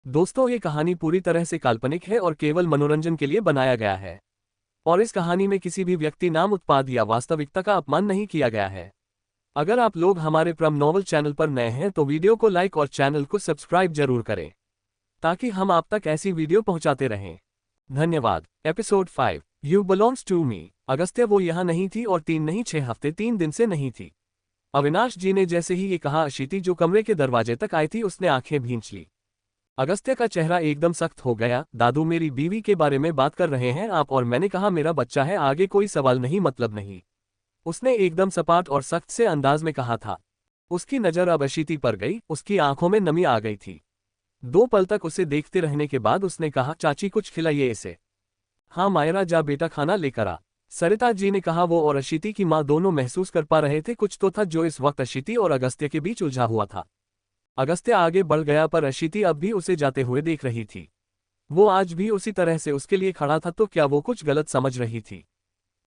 दोस्तों, ये कहानी पूरी तरह से काल्पनिक है और केवल मनोरंजन के लिए बनाया गया है। और इस कहानी में किसी भी व्यक्ति, नाम, उत्पाद या वास्तविकता का अपमान नहीं किया गया है। अगर आप लोग हमारे प्रम नॉवल चैनल पर नए हैं तो वीडियो को लाइक और चैनल को सब्सक्राइब जरूर करें, ताकि हम आप तक ऐसी वीडियो पहुंचाते रहें। धन्यवाद। Episode 5, you belongs to me. Agastya वो यहाँ नहीं थी और 3 नहीं 6 हफ्ते 3 दिन से नहीं थी। अविनाश जी ने जैसे ही ये कहा, अशीति जो कमरे के दरवाजे तक आई थी उसने आंखें भींच ली। अगस्त्य का चेहरा एकदम सख्त हो गया। दादू, मेरी बीवी के बारे में बात कर रहे हैं आप? और मैंने कहा मेरा बच्चा है, आगे कोई सवाल नहीं, मतलब नहीं। उसने एकदम सपाट और सख्त से अंदाज में कहा था। उसकी नजर अब अशीति पर गई, उसकी आंखों में नमी आ गई थी। 2 पल तक उसे देखते रहने के बाद उसने कहा, चाची कुछ खिलाइए इसे। हाँ मायरा, जा बेटा खाना लेकर आ, सरिता जी ने कहा। वो और अशीति की मां दोनों महसूस कर पा रहे थे कुछ तो था जो इस वक्त अशीति और अगस्त्य के बीच उलझा हुआ था। अगस्त्य आगे बढ़ गया पर अशीति अब भी उसे जाते हुए देख रही थी। वो आज भी उसी तरह से उसके लिए खड़ा था, तो क्या वो कुछ गलत समझ रही थी?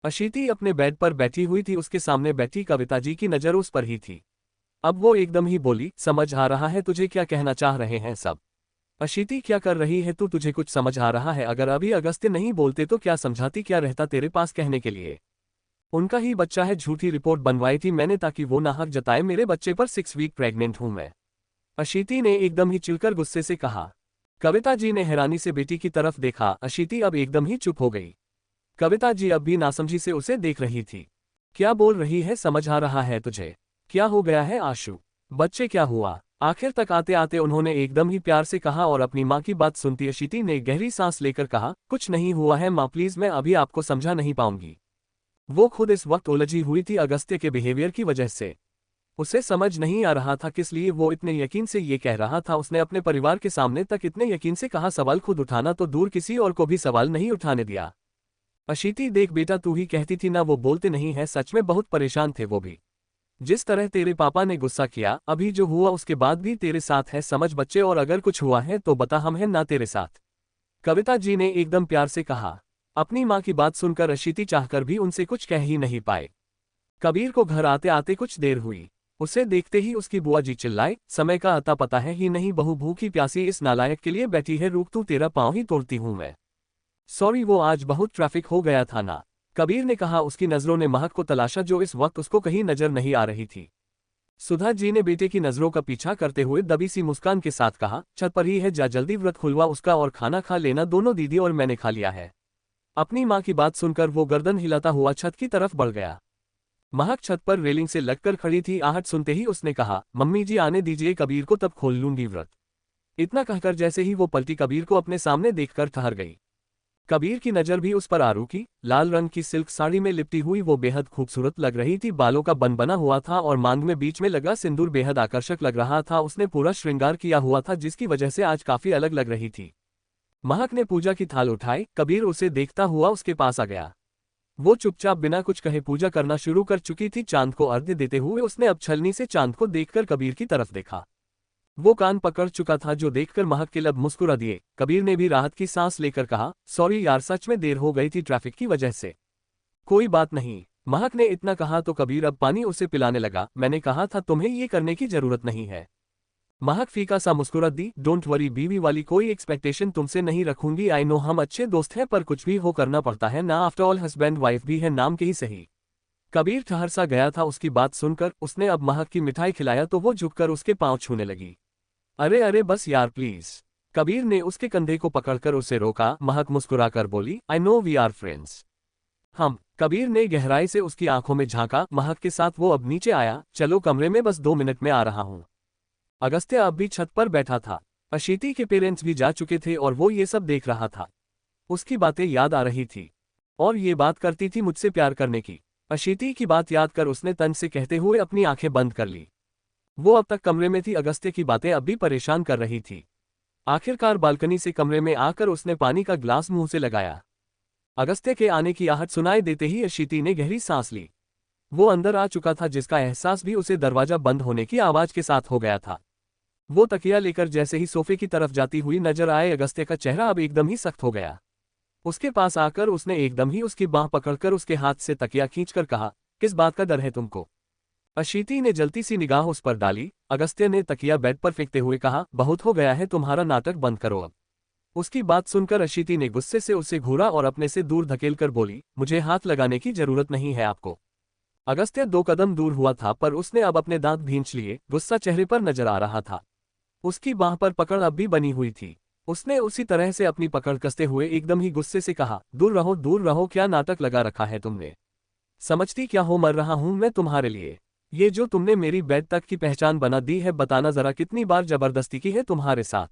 अशीति अपने बेड पर बैठी हुई थी, उसके सामने बैठी कविता जी की नज़र उस पर ही थी। अब वो एकदम ही बोली, समझ आ रहा है तुझे क्या कहना चाह रहे हैं सब। अशीति, क्या कर रही है तू? तुझे कुछ समझ आ रहा है? अगर अभी अगस्त्य नहीं बोलते तो क्या समझाती, क्या रहता तेरे पास कहने के लिए? उनका ही बच्चा है, झूठी रिपोर्ट बनवाई थी मैंने ताकि वो नाहक जताए मेरे बच्चे पर। 6 वीक प्रेग्नेंट हूं मैं, अशीति ने एकदम ही चिढ़कर गुस्से से कहा। कविता जी ने हैरानी से बेटी की तरफ देखा। अशीति अब एकदम ही चुप हो गई। कविता जी अब भी नासमझी से उसे देख रही थी। क्या बोल रही है? समझ आ रहा है तुझे? क्या हो गया है आशु? बच्चे क्या हुआ? आखिर तक आते आते उन्होंने एकदम ही प्यार से कहा और अपनी माँ की बात सुनती अशीति ने गहरी सांस लेकर कहा, कुछ नहीं हुआ है माँ, प्लीज मैं अभी आपको समझा नहीं पाऊंगी। वो खुद इस वक्त उलझी हुई थी अगस्त्य के बिहेवियर की वजह से। उसे समझ नहीं आ रहा था किस लिए वो इतने यकीन से ये कह रहा था। उसने अपने परिवार के सामने तक इतने यकीन से कहा, सवाल खुद उठाना तो दूर किसी और को भी सवाल नहीं उठाने दिया। अशीति, देख बेटा, तू ही कहती थी ना वो बोलते नहीं है। सच में बहुत परेशान थे वो भी। जिस तरह तेरे पापा ने गुस्सा किया, अभी जो हुआ उसके बाद भी तेरे साथ है, समझ बच्चे, और अगर कुछ हुआ है तो बता, हम हैं ना तेरे साथ। कविता जी ने एकदम प्यार से कहा। अपनी माँ की बात सुनकर अशीति चाहकर भी उनसे कुछ कह ही नहीं पाए। कबीर को घर आते आते कुछ देर हुई। उसे देखते ही उसकी बुआ जी चिल्लाए, समय का अता पता है ही नहीं, बहू भूखी प्यासी इस नालायक के लिए बैठी है, रुक तू, तेरा पाँव ही तोड़ती हूं मैं। सॉरी, वो आज बहुत ट्रैफिक हो गया था ना, कबीर ने कहा। उसकी नजरों ने महक को तलाशा जो इस वक्त उसको कहीं नजर नहीं आ रही थी। सुधा जी ने बेटे की नजरों का पीछा करते हुए दबी सी मुस्कान के साथ कहा, छत पर ही है, जा जल्दी व्रत खुलवा उसका और खाना खा लेना दोनों, दीदी और मैंने खा लिया है। अपनी माँ की बात सुनकर वो गर्दन हिलाता हुआ छत की तरफ बढ़ गया। महक छत पर रेलिंग से लगकर खड़ी थी। आहट सुनते ही उसने कहा, मम्मी जी आने दीजिए कबीर को, तब खोल लूंगी व्रत। इतना कहकर जैसे ही वो पलटी, कबीर को अपने सामने देखकर ठहर गई। कबीर की नजर भी उस पर आ रुकी। लाल रंग की सिल्क साड़ी में लिपटी हुई वो बेहद खूबसूरत लग रही थी। बालों का बन बना हुआ था और मांग में बीच में लगा सिंदूर बेहद आकर्षक लग रहा था। उसने पूरा श्रृंगार किया हुआ था जिसकी वजह से आज काफी अलग लग रही थी। महक ने पूजा की थाल उठाई। कबीर उसे देखता हुआ उसके पास आ गया। वो चुपचाप बिना कुछ कहे पूजा करना शुरू कर चुकी थी। चांद को अर्घ्य देते हुए उसने अब छलनी से चांद को देखकर कबीर की तरफ देखा। वो कान पकड़ चुका था जो देखकर महक के लब मुस्कुरा दिए। कबीर ने भी राहत की सांस लेकर कहा, सॉरी यार, सच में देर हो गई थी ट्रैफिक की वजह से। कोई बात नहीं। महक ने इतना कहा तो कबीर अब पानी उसे पिलाने लगा। मैंने कहा था तुम्हें ये करने की जरूरत नहीं है। महक फीका सा मुस्कुरा दी। डोंट वरी बीवी वाली कोई एक्सपेक्टेशन तुमसे नहीं रखूंगी। आई नो हम अच्छे दोस्त हैं पर कुछ भी हो करना पड़ता है ना, आफ्टर ऑल हस्बैंड वाइफ भी है, नाम के ही सही। कबीर ठहर सा गया था उसकी बात सुनकर। उसने अब महक की मिठाई खिलाया तो वो झुककर उसके पांव छूने लगी। अरे अरे बस यार प्लीज। कबीर ने उसके कंधे को पकड़कर उसे रोका। महक मुस्कुराकर बोली, I know we are friends. हम। कबीर ने गहराई से उसकी आंखों में झांका। महक के साथ वो अब नीचे आया। चलो कमरे में, बस 2 मिनट में आ रहा हूं। अगस्त्य अब भी छत पर बैठा था। अशीति के पेरेंट्स भी जा चुके थे और वो ये सब देख रहा था। उसकी बातें याद आ रही थी और ये बात करती थी मुझसे प्यार करने की। अशीति की बात याद कर उसने तन से कहते हुए अपनी आंखें बंद कर ली। वो अब तक कमरे में थी। अगस्त्य की बातें अब भी परेशान कर रही थी। आखिरकार बालकनी से कमरे में आकर उसने पानी का ग्लास मुंह से लगाया। अगस्त्य के आने की आहट सुनाई देते ही अशीति ने गहरी सांस ली। वो अंदर आ चुका था जिसका एहसास भी उसे दरवाजा बंद होने की आवाज के साथ हो गया था। वो तकिया लेकर जैसे ही सोफे की तरफ जाती हुई नजर आए, अगस्त्य का चेहरा अब एकदम ही सख्त हो गया। उसके पास आकर उसने एकदम ही उसकी बांह पकड़कर उसके हाथ से तकिया खींचकर कहा, किस बात का डर है तुमको? अशीति ने जलती सी निगाह उस पर डाली। अगस्त्य ने तकिया बेड पर फेंकते हुए कहा, बहुत हो गया है तुम्हारा नाटक, बंद करो अब। उसकी बात सुनकर अशीति ने गुस्से से उसे घूरा और अपने से दूर धकेलकर बोली, मुझे हाथ लगाने की जरूरत नहीं है आपको। अगस्त्य 2 कदम दूर हुआ था पर उसने अब अपने दांत भींच लिए, गुस्सा चेहरे पर नजर आ रहा था। उसकी बाह पर पकड़ अब भी बनी हुई थी। उसने उसी तरह से अपनी पकड़ कसते हुए एकदम ही गुस्से से कहा, दूर रहो, क्या नाटक लगा रखा है तुमने? समझती क्या हो, मर रहा हूं मैं तुम्हारे लिए। ये जो तुमने मेरी बेड तक की पहचान बना दी है, बताना जरा कितनी बार जबरदस्ती की है तुम्हारे साथ?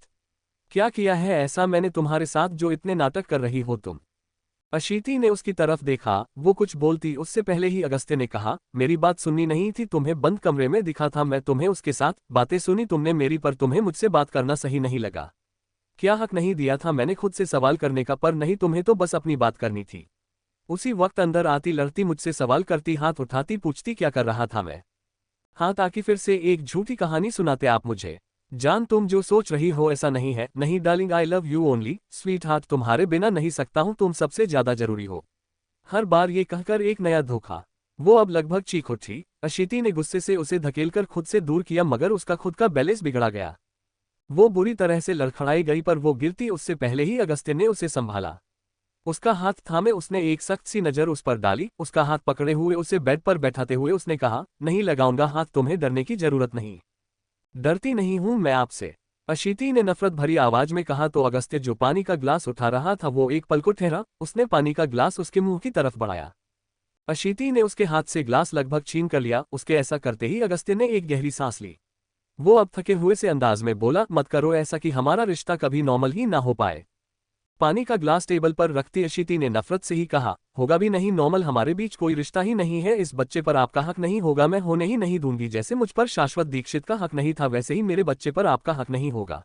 क्या किया है ऐसा मैंने तुम्हारे साथ जो इतने नाटक कर रही हो तुम? अशीति ने उसकी तरफ देखा, वो कुछ बोलती उससे पहले ही अगस्त्य ने कहा, मेरी बात सुननी नहीं थी, तुम्हें बंद कमरे में दिखा था मैं तुम्हें, उसके साथ बातें सुनी तुमने मेरी, पर तुम्हें मुझसे बात करना सही नहीं लगा। क्या हक नहीं दिया था मैंने खुद से सवाल करने का? पर नहीं, तुम्हें तो बस अपनी बात करनी थी। उसी वक्त अंदर आती लड़ती, मुझसे सवाल करती, हाथ उठाती, पूछती क्या कर रहा था मैं। हाथ आकी फिर से एक झूठी कहानी सुनाते आप मुझे। जान, तुम जो सोच रही हो ऐसा नहीं है। नहीं darling, I love you only sweet heart, तुम्हारे बिना नहीं सकता हूं, तुम सबसे ज्यादा जरूरी हो। हर बार ये कहकर एक नया धोखा। वो अब लगभग चीख उठी। अशीति ने गुस्से से उसे धकेलकर खुद से दूर किया मगर उसका खुद का बैलेंस बिगड़ा गया। वो बुरी तरह से लड़खड़ाई गई पर वो गिरती उससे पहले ही अगस्त्य ने उसे संभाला। उसका हाथ थामे उसने एक सख्त सी नजर उस पर डाली। उसका हाथ पकड़े हुए उसे बेड पर बैठाते हुए उसने कहा, नहीं लगाऊंगा हाथ, तुम्हें डरने की जरूरत नहीं। डरती नहीं हूं मैं आपसे, अशीति ने नफरत भरी आवाज में कहा। तो अगस्त्य जो पानी का ग्लास उठा रहा था वो एक पल को ठहरा। उसने पानी का ग्लास उसके मुंह की तरफ बढ़ाया। अशीति ने उसके हाथ से ग्लास लगभग छीन कर लिया। उसके ऐसा करते ही अगस्त्य ने एक गहरी सांस ली। वो अब थके हुए से अंदाज में बोला, मत करो ऐसा कि हमारा रिश्ता कभी नॉर्मल ही ना हो पाए। पानी का ग्लास टेबल पर रखती अशीति ने नफरत से ही कहा, होगा भी नहीं नॉर्मल, हमारे बीच कोई रिश्ता ही नहीं है। इस बच्चे पर आपका हक नहीं होगा, मैं होने ही नहीं दूंगी। जैसे मुझ पर शाश्वत दीक्षित का हक नहीं था वैसे ही मेरे बच्चे पर आपका हक नहीं होगा।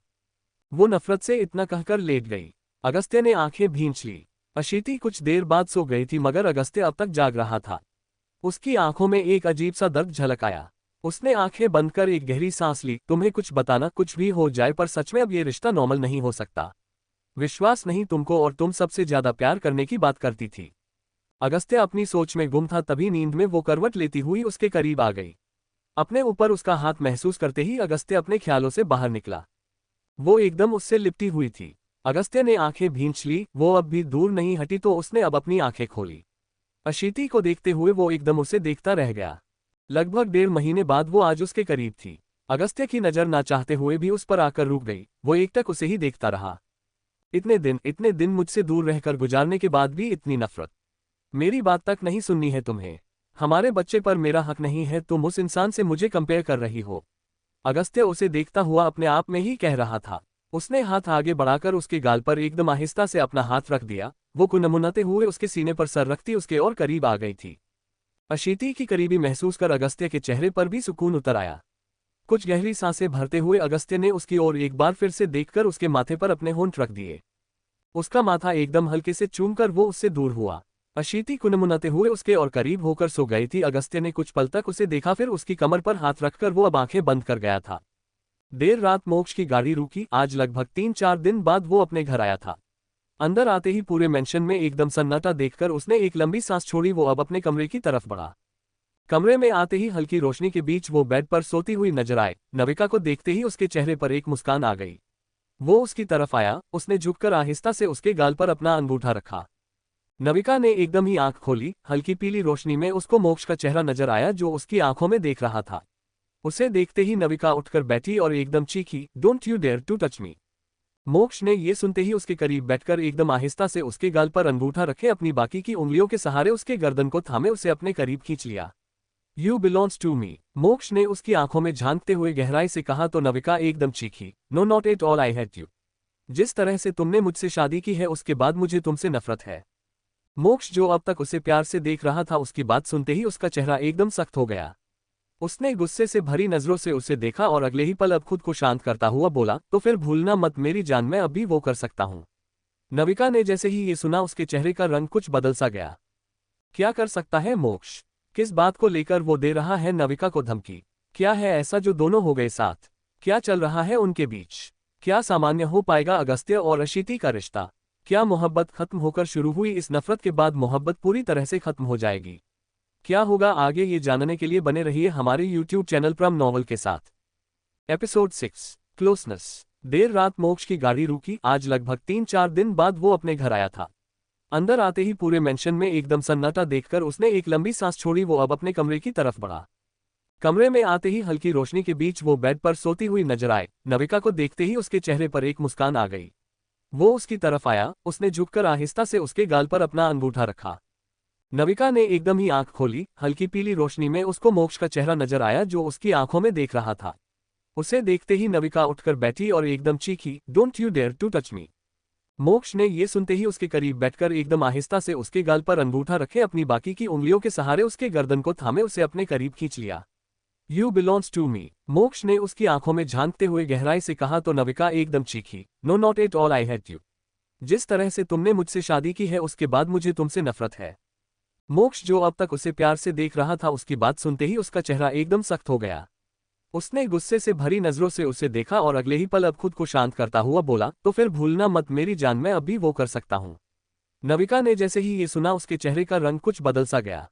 वो नफरत से इतना कहकर लेट गई। अगस्त्य ने आंखें भींच ली। अशीति कुछ देर बाद सो गई थी मगर अगस्त्य अब तक जाग रहा था। उसकी आंखों में एक अजीब सा दर्द झलक आया। उसने आंखें बंद कर एक गहरी सांस ली। तुम्हें कुछ बताना, कुछ भी हो जाए पर सच में अब ये रिश्ता नॉर्मल नहीं हो सकता। विश्वास नहीं तुमको, और तुम सबसे ज्यादा प्यार करने की बात करती थी। अगस्त्य अपनी सोच में गुम था, तभी नींद में वो करवट लेती हुई उसके करीब आ गई। अपने ऊपर उसका हाथ महसूस करते ही अगस्त्य अपने ख्यालों से बाहर निकला। वो एकदम उससे लिपटी हुई थी। अगस्त्य ने आंखें भींच ली। वो अब भी दूर नहीं हटी तो उसने अब अपनी आंखें खोली। अशीति को देखते हुए वो एकदम उसे देखता रह गया। लगभग 1.5 महीने बाद वो आज उसके करीब थी। अगस्त्य की नजर ना चाहते हुए भी उस पर आकर रुक गई। वो एकटक उसे ही देखता रहा। इतने दिन मुझसे दूर रहकर गुजारने के बाद भी इतनी नफरत। मेरी बात तक नहीं सुननी है तुम्हें। हमारे बच्चे पर मेरा हक नहीं है, तुम उस इंसान से मुझे कंपेयर कर रही हो। अगस्त्य उसे देखता हुआ अपने आप में ही कह रहा था। उसने हाथ आगे बढ़ाकर उसके गाल पर एकदम आहिस्ता से अपना हाथ रख दिया। वो कुनमुनाते हुए उसके सीने पर सर रखती उसके और करीब आ गई थी। अशीति की करीबी महसूस कर अगस्त्य के चेहरे पर भी सुकून उतर आया। कुछ गहरी सांसें भरते हुए अगस्त्य ने उसकी ओर एक बार फिर से देखकर उसके माथे पर अपने होंठ रख दिए। उसका माथा एकदम हल्के से चूमकर वो उससे दूर हुआ। अशीति कुनमुनाते हुए उसके और करीब होकर सो गई थी। अगस्त्य ने कुछ पल तक उसे देखा, फिर उसकी कमर पर हाथ रखकर वो अब आंखें बंद कर गया था। देर रात मोक्ष की गाड़ी रुकी। आज लगभग 3-4 दिन बाद वो अपने घर आया था। अंदर आते ही पूरे मेंशन में एकदम सन्नाटा देखकर उसने एक लंबी सांस छोड़ी। वो अब अपने कमरे की तरफ बढ़ा। कमरे में आते ही हल्की रोशनी के बीच वो बेड पर सोती हुई नजर आए। नविका को देखते ही उसके चेहरे पर एक मुस्कान आ गई। वो उसकी तरफ आया। उसने झुककर आहिस्ता से उसके गाल पर अपना अंगूठा रखा। नविका ने एकदम ही आंख खोली। हल्की पीली रोशनी में उसको मोक्ष का चेहरा नजर आया जो उसकी आंखों में देख रहा था। उसे देखते ही नविका उठकर बैठी और एकदम चीखी, don't you dare to touch me. Moksh ने ये सुनते ही उसके करीब बैठकर एकदम आहिस्ता से उसके गाल पर अंगूठा रखे अपनी बाकी की उंगलियों के सहारे उसके गर्दन को थामे उसे अपने करीब खींच लिया। यू बिलोंग्स टू मी, मोक्ष ने उसकी आंखों में झांकते हुए गहराई से कहा। तो नविका एकदम चीखी, no not at all, I hate you. जिस तरह से तुमने मुझसे शादी की है उसके बाद मुझे तुमसे नफरत है। मोक्ष जो अब तक उसे प्यार से देख रहा था, उसकी बात सुनते ही उसका चेहरा एकदम सख्त हो गया। उसने गुस्से से भरी नजरों से उसे देखा और अगले ही पल अब खुद को शांत करता हुआ बोला, तो फिर भूलना मत मेरी जान, मैं अब भी वो कर सकता हूं। नविका ने जैसे ही ये सुना उसके चेहरे का रंग कुछ बदल सा गया। क्या कर सकता है मोक्ष? किस बात को लेकर वो दे रहा है नविका को धमकी? क्या है ऐसा जो दोनों हो गए साथ? क्या चल रहा है उनके बीच? क्या सामान्य हो पाएगा अगस्त्य और अशीति का रिश्ता? क्या मोहब्बत खत्म होकर शुरू हुई इस नफरत के बाद मोहब्बत पूरी तरह से खत्म हो जाएगी? क्या होगा आगे ये जानने के लिए बने रहिए हमारे YouTube चैनल प्रम नॉवल के साथ। Episode 6 closeness. देर रात मोक्ष की गाड़ी रुकी। आज लगभग 3-4 दिन बाद वो अपने घर आया था। अंदर आते ही पूरे मेंशन में एकदम सन्नाटा देखकर उसने एक लंबी सांस छोड़ी। वो अब अपने कमरे की तरफ बढ़ा। कमरे में आते ही हल्की रोशनी के बीच वो बेड पर सोती हुई नजर आए। नविका को देखते ही उसके चेहरे पर एक मुस्कान आ गई। वो उसकी तरफ आया। उसने झुककर आहिस्ता से उसके गाल पर अपना अंगूठा रखा। नविका ने एकदम ही आंख खोली। हल्की पीली रोशनी में उसको मोक्ष का चेहरा नजर आया जो उसकी आंखों में देख रहा था। उसे देखते ही नविका उठकर बैठी और एकदम चीखी, don't you dare to touch me. Moksh ने ये सुनते ही उसके करीब बैठकर एकदम आहिस्ता से उसके गाल पर अंगूठा रखे अपनी बाकी की उंगलियों के सहारे उसके गर्दन को थामे उसे अपने करीब खींच लिया। यू बिलोंग्स टू मी, मोक्ष ने उसकी आंखों में झांकते हुए गहराई से कहा तो नविका एकदम चीखी, no not at all, I hate you. जिस तरह से तुमने मुझसे शादी की है उसके बाद मुझे तुमसे नफरत है। मोक्ष जो अब तक उसे प्यार से देख रहा था उसकी बात सुनते ही उसका चेहरा एकदम सख्त हो गया। उसने गुस्से से भरी नजरों से उसे देखा और अगले ही पल अब खुद को शांत करता हुआ बोला, तो फिर भूलना मत मेरी जान, मैं अब भी वो कर सकता हूं। नविका ने जैसे ही ये सुना उसके चेहरे का रंग कुछ बदल सा गया।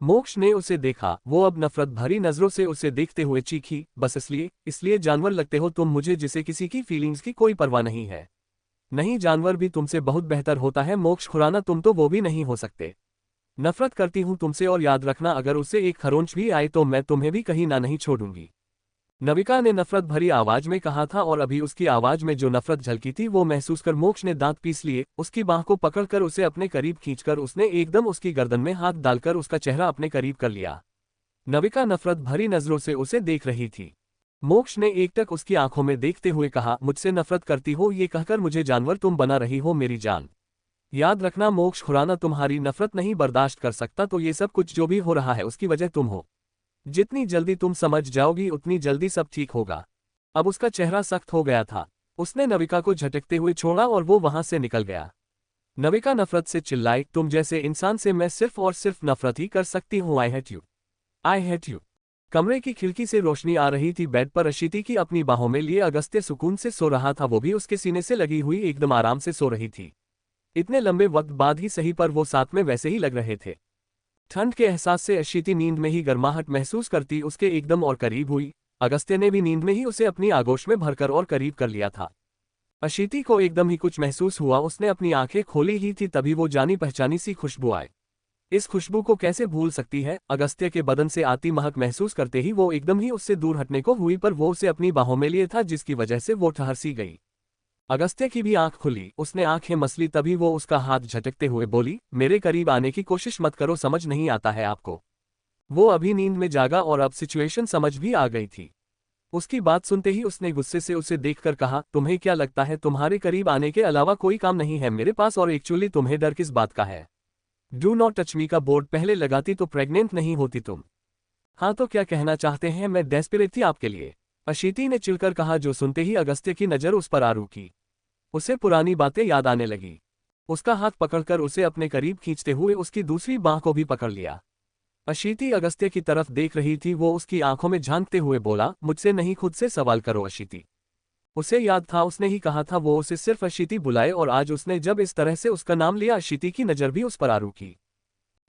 मोक्ष ने उसे देखा। वो अब नफरत भरी नजरों से उसे देखते हुए चीखी, बस इसलिए जानवर लगते हो तुम मुझे जिसे किसी की फीलिंग्स की कोई परवाह नहीं है। नहीं, जानवर भी तुमसे बहुत बेहतर होता है मोक्ष खुराना, तुम तो वो भी नहीं हो सकते। नफरत करती हूं तुमसे और याद रखना अगर उससे एक खरोंच भी आए तो मैं तुम्हें भी कहीं ना नहीं छोड़ूंगी। नविका ने नफरत भरी आवाज में कहा था और अभी उसकी आवाज में जो नफरत झलकी थी वो महसूस कर मोक्ष ने दांत पीस लिए। उसकी बाह को पकड़कर उसे अपने करीब खींचकर उसने एकदम उसकी गर्दन में हाथ डालकर उसका चेहरा अपने करीब कर लिया। नविका नफरत भरी नजरों से उसे देख रही थी। मोक्ष ने एकटक उसकी आंखों में देखते हुए कहा, मुझसे नफरत करती हो ये कहकर मुझे जानवर तुम बना रही हो मेरी जान। याद रखना मोक्ष खुराना, तुम्हारी नफरत नहीं बर्दाश्त कर सकता, तो ये सब कुछ जो भी हो रहा है उसकी वजह तुम हो। जितनी जल्दी तुम समझ जाओगी उतनी जल्दी सब ठीक होगा। अब उसका चेहरा सख्त हो गया था। उसने नविका को झटकते हुए छोड़ा और वो वहां से निकल गया। नविका नफरत से चिल्लाई, तुम जैसे इंसान से मैं सिर्फ और सिर्फ नफरत ही कर सकती हूँ। आई hate you, I hate you. कमरे की खिड़की से रोशनी आ रही थी। बेड पर अशीति की अपनी बाहों में लिए अगस्त्य सुकून से सो रहा था। वो भी उसके सीने से लगी हुई एकदम आराम से सो रही थी। इतने लंबे वक्त बाद ही सही पर वो साथ में वैसे ही लग रहे थे। ठंड के एहसास से अशीति नींद में ही गर्माहट महसूस करती उसके एकदम और करीब हुई। अगस्त्य ने भी नींद में ही उसे अपनी आगोश में भरकर और करीब कर लिया था। अशीति को एकदम ही कुछ महसूस हुआ। उसने अपनी आंखें खोली ही थी तभी वो जानी पहचानी सी खुशबू आई। इस खुशबू को कैसे भूल सकती है। अगस्त्य के बदन से आती महक महसूस करते ही वो एकदम ही उससे दूर हटने को हुई पर वो उसे अपनी बाहों में लिए था जिसकी वजह से वो ठहर सी गई। अगस्त्य की भी आंख खुली। उसने आंखें मसली तभी वो उसका हाथ झटकते हुए बोली, मेरे करीब आने की कोशिश मत करो, समझ नहीं आता है आपको। वो अभी नींद में जागा और अब सिचुएशन समझ भी आ गई थी। उसकी बात सुनते ही उसने गुस्से से उसे देखकर कहा, तुम्हें क्या लगता है तुम्हारे करीब आने के अलावा कोई काम नहीं है मेरे पास, और एक्चुअली तुम्हें डर किस बात का है। डू नॉट टच मी का बोर्ड पहले लगाती तो प्रेग्नेंट नहीं होती तुम। हाँ तो क्या कहना चाहते हैं, मैं डेस्परेट थी आपके लिए, अशीति ने चिढ़कर कहा। जो सुनते ही अगस्त्य की नजर उस पर आ रुकी। उसे पुरानी बातें याद आने लगी। उसका हाथ पकड़कर उसे अपने करीब खींचते हुए उसकी दूसरी बांह को भी पकड़ लिया। अशीति अगस्त्य की तरफ देख रही थी। वो उसकी आंखों में झांकते हुए बोला, मुझसे नहीं खुद से सवाल करो अशीति। उसे याद था उसने ही कहा था वो उसे सिर्फ अशीति बुलाए और आज उसने जब इस तरह से उसका नाम लिया अशीति की नजर भी उस पर आ रुकी।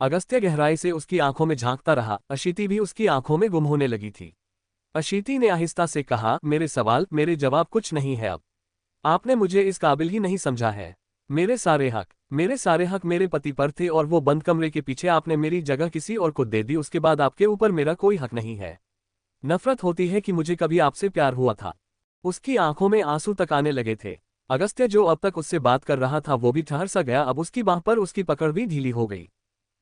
अगस्त्य गहराई से उसकी आंखों में झांकता रहा। अशीति भी उसकी आंखों में गुम होने लगी थी। अशीति ने आहिस्ता से कहा, मेरे सवाल मेरे जवाब कुछ नहीं है। अब आपने मुझे इस काबिल ही नहीं समझा है। मेरे सारे हक मेरे पति पर थे और वो बंद कमरे के पीछे आपने मेरी जगह किसी और को दे दी। उसके बाद आपके ऊपर मेरा कोई हक नहीं है। नफरत होती है कि मुझे कभी आपसे प्यार हुआ था। उसकी आंखों में आंसू तक आने लगे थे। अगस्त्य जो अब तक उससे बात कर रहा था वो भी ठहर सा गया। अब उसकी बाह पर उसकी पकड़ भी ढीली हो गई।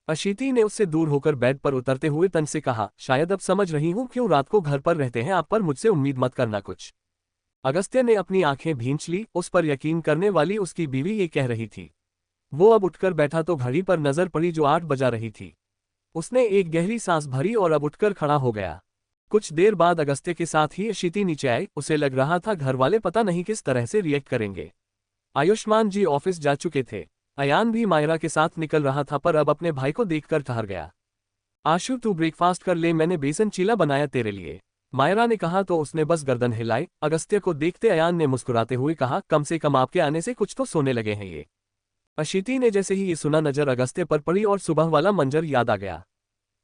अशीति ने उससे दूर होकर बेड पर उतरते हुए तन से कहा, शायद अब समझ रही हूं क्यों रात को घर पर रहते हैं आप, पर मुझसे उम्मीद मत करना कुछ। अगस्त्य ने अपनी आंखें भींच ली। उस पर यकीन करने वाली उसकी बीवी ये कह रही थी। वो अब उठकर बैठा तो घड़ी पर नजर पड़ी जो 8 बजा रही थी। उसने एक गहरी सांस भरी और अब उठकर खड़ा हो गया। कुछ देर बाद अगस्त्य के साथ ही अशीति नीचे आई। उसे लग रहा था घर वाले पता नहीं किस तरह से रिएक्ट करेंगे। आयुष्मान जी ऑफिस जा चुके थे। अयान भी मायरा के साथ निकल रहा था पर अब अपने भाई को देखकर ठहर गया। आशु तू ब्रेकफास्ट कर ले, मैंने बेसन चीला बनाया तेरे लिए, मायरा ने कहा तो उसने बस गर्दन हिलाई। अगस्त्य को देखते अयान ने मुस्कुराते हुए कहा, कम से कम आपके आने से कुछ तो सोने लगे हैं ये। अशीति ने जैसे ही ये सुना नजर अगस्त्य पर पड़ी और सुबह वाला मंजर याद आ गया।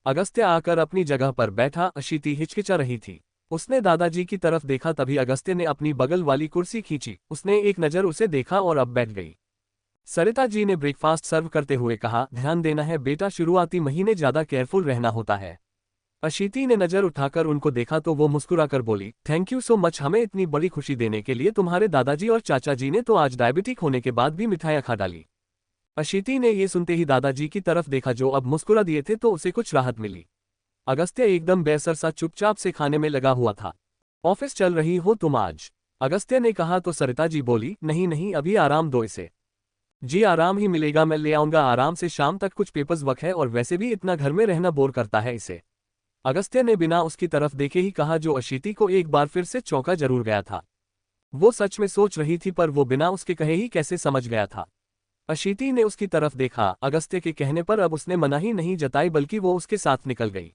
अगस्त्य आकर अपनी जगह पर बैठा। अशीति हिचकिचा रही थी। उसने दादाजी की तरफ देखा, तभी अगस्त्य ने अपनी बगल वाली कुर्सी खींची। उसने एक नज़र उसे देखा और अब बैठ गई। सरिता जी ने ब्रेकफास्ट सर्व करते हुए कहा, ध्यान देना है बेटा, शुरुआती महीने ज्यादा केयरफुल रहना होता है। अशीति ने नजर उठाकर उनको देखा तो वो मुस्कुराकर बोली, थैंक यू सो मच, हमें इतनी बड़ी खुशी देने के लिए। तुम्हारे दादाजी और चाचा जी ने तो आज डायबिटिक होने के बाद भी मिठाइयाँ खा डाली। अशीति ने ये सुनते ही दादाजी की तरफ देखा जो अब मुस्कुरा दिए थे, तो उसे कुछ राहत मिली। अगस्त्य एकदम बेअसर सा चुपचाप से खाने में लगा हुआ था। ऑफिस चल रही हो तुम आज? अगस्त्य ने कहा तो सरिता जी बोली, नहीं नहीं, अभी आराम दो इसे। जी आराम ही मिलेगा, मैं ले आऊंगा आराम से, शाम तक कुछ पेपर्स वर्क है और वैसे भी इतना घर में रहना बोर करता है इसे। अगस्त्य ने बिना उसकी तरफ देखे ही कहा, जो अशीति को एक बार फिर से चौंका जरूर गया था। वो सच में सोच रही थी पर वो बिना उसके कहे ही कैसे समझ गया था। अशीति ने उसकी तरफ देखा। अगस्त्य के कहने पर अब उसने मनाही नहीं जताई, बल्कि वो उसके साथ निकल गई।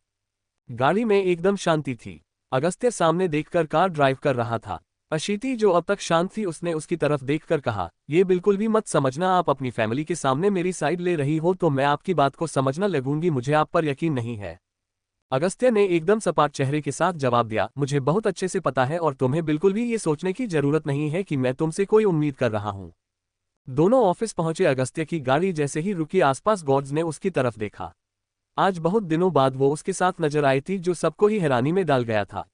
गाड़ी में एकदम शांति थी। अगस्त्य सामने देखकर कार ड्राइव कर रहा था। अशीति जो अब तक शांत थी, उसने उसकी तरफ देखकर कहा, ये बिल्कुल भी मत समझना, आप अपनी फैमिली के सामने मेरी साइड ले रही हो तो मैं आपकी बात को समझना लगूंगी, मुझे आप पर यकीन नहीं है। अगस्त्य ने एकदम सपाट चेहरे के साथ जवाब दिया, मुझे बहुत अच्छे से पता है और तुम्हें बिल्कुल भी ये सोचने की जरूरत नहीं है कि मैं तुमसे कोई उम्मीद कर रहा हूँ। दोनों ऑफिस पहुंचे। अगस्त्य की गाड़ी जैसे ही रुकी, आसपास गार्ड्स ने उसकी तरफ देखा। आज बहुत दिनों बाद वो उसके साथ नजर आई थी, जो सबको ही हैरानी में डाल गया था।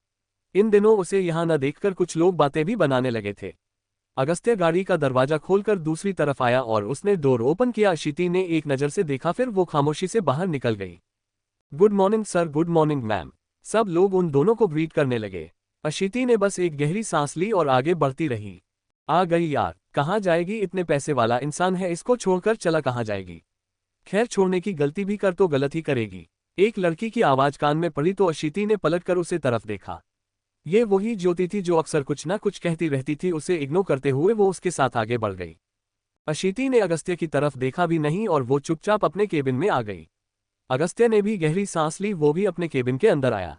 इन दिनों उसे यहां न देखकर कुछ लोग बातें भी बनाने लगे थे। अगस्त्य गाड़ी का दरवाजा खोलकर दूसरी तरफ आया और उसने डोर ओपन किया। अशीति ने एक नज़र से देखा, फिर वो खामोशी से बाहर निकल गई। Good morning sir, good morning ma'am. सब लोग उन दोनों को ग्रीट करने लगे। अशीति ने बस एक गहरी सांस ली और आगे बढ़ती रही। आ गई यार, कहाँ जाएगी, इतने पैसे वाला इंसान है, इसको छोड़कर चला कहाँ जाएगी। खैर, छोड़ने की गलती भी कर तो गलत ही करेगी। एक लड़की की आवाज कान में पड़ी तो अशीति ने पलटकर उसे तरफ देखा। ये वही ज्योति थी जो अक्सर कुछ ना कुछ कहती रहती थी। उसे इग्नोर करते हुए वो उसके साथ आगे बढ़ गई। अशीति ने अगस्त्य की तरफ देखा भी नहीं और वो चुपचाप अपने केबिन में आ गई। अगस्त्य ने भी गहरी सांस ली, वो भी अपने केबिन के अंदर आया।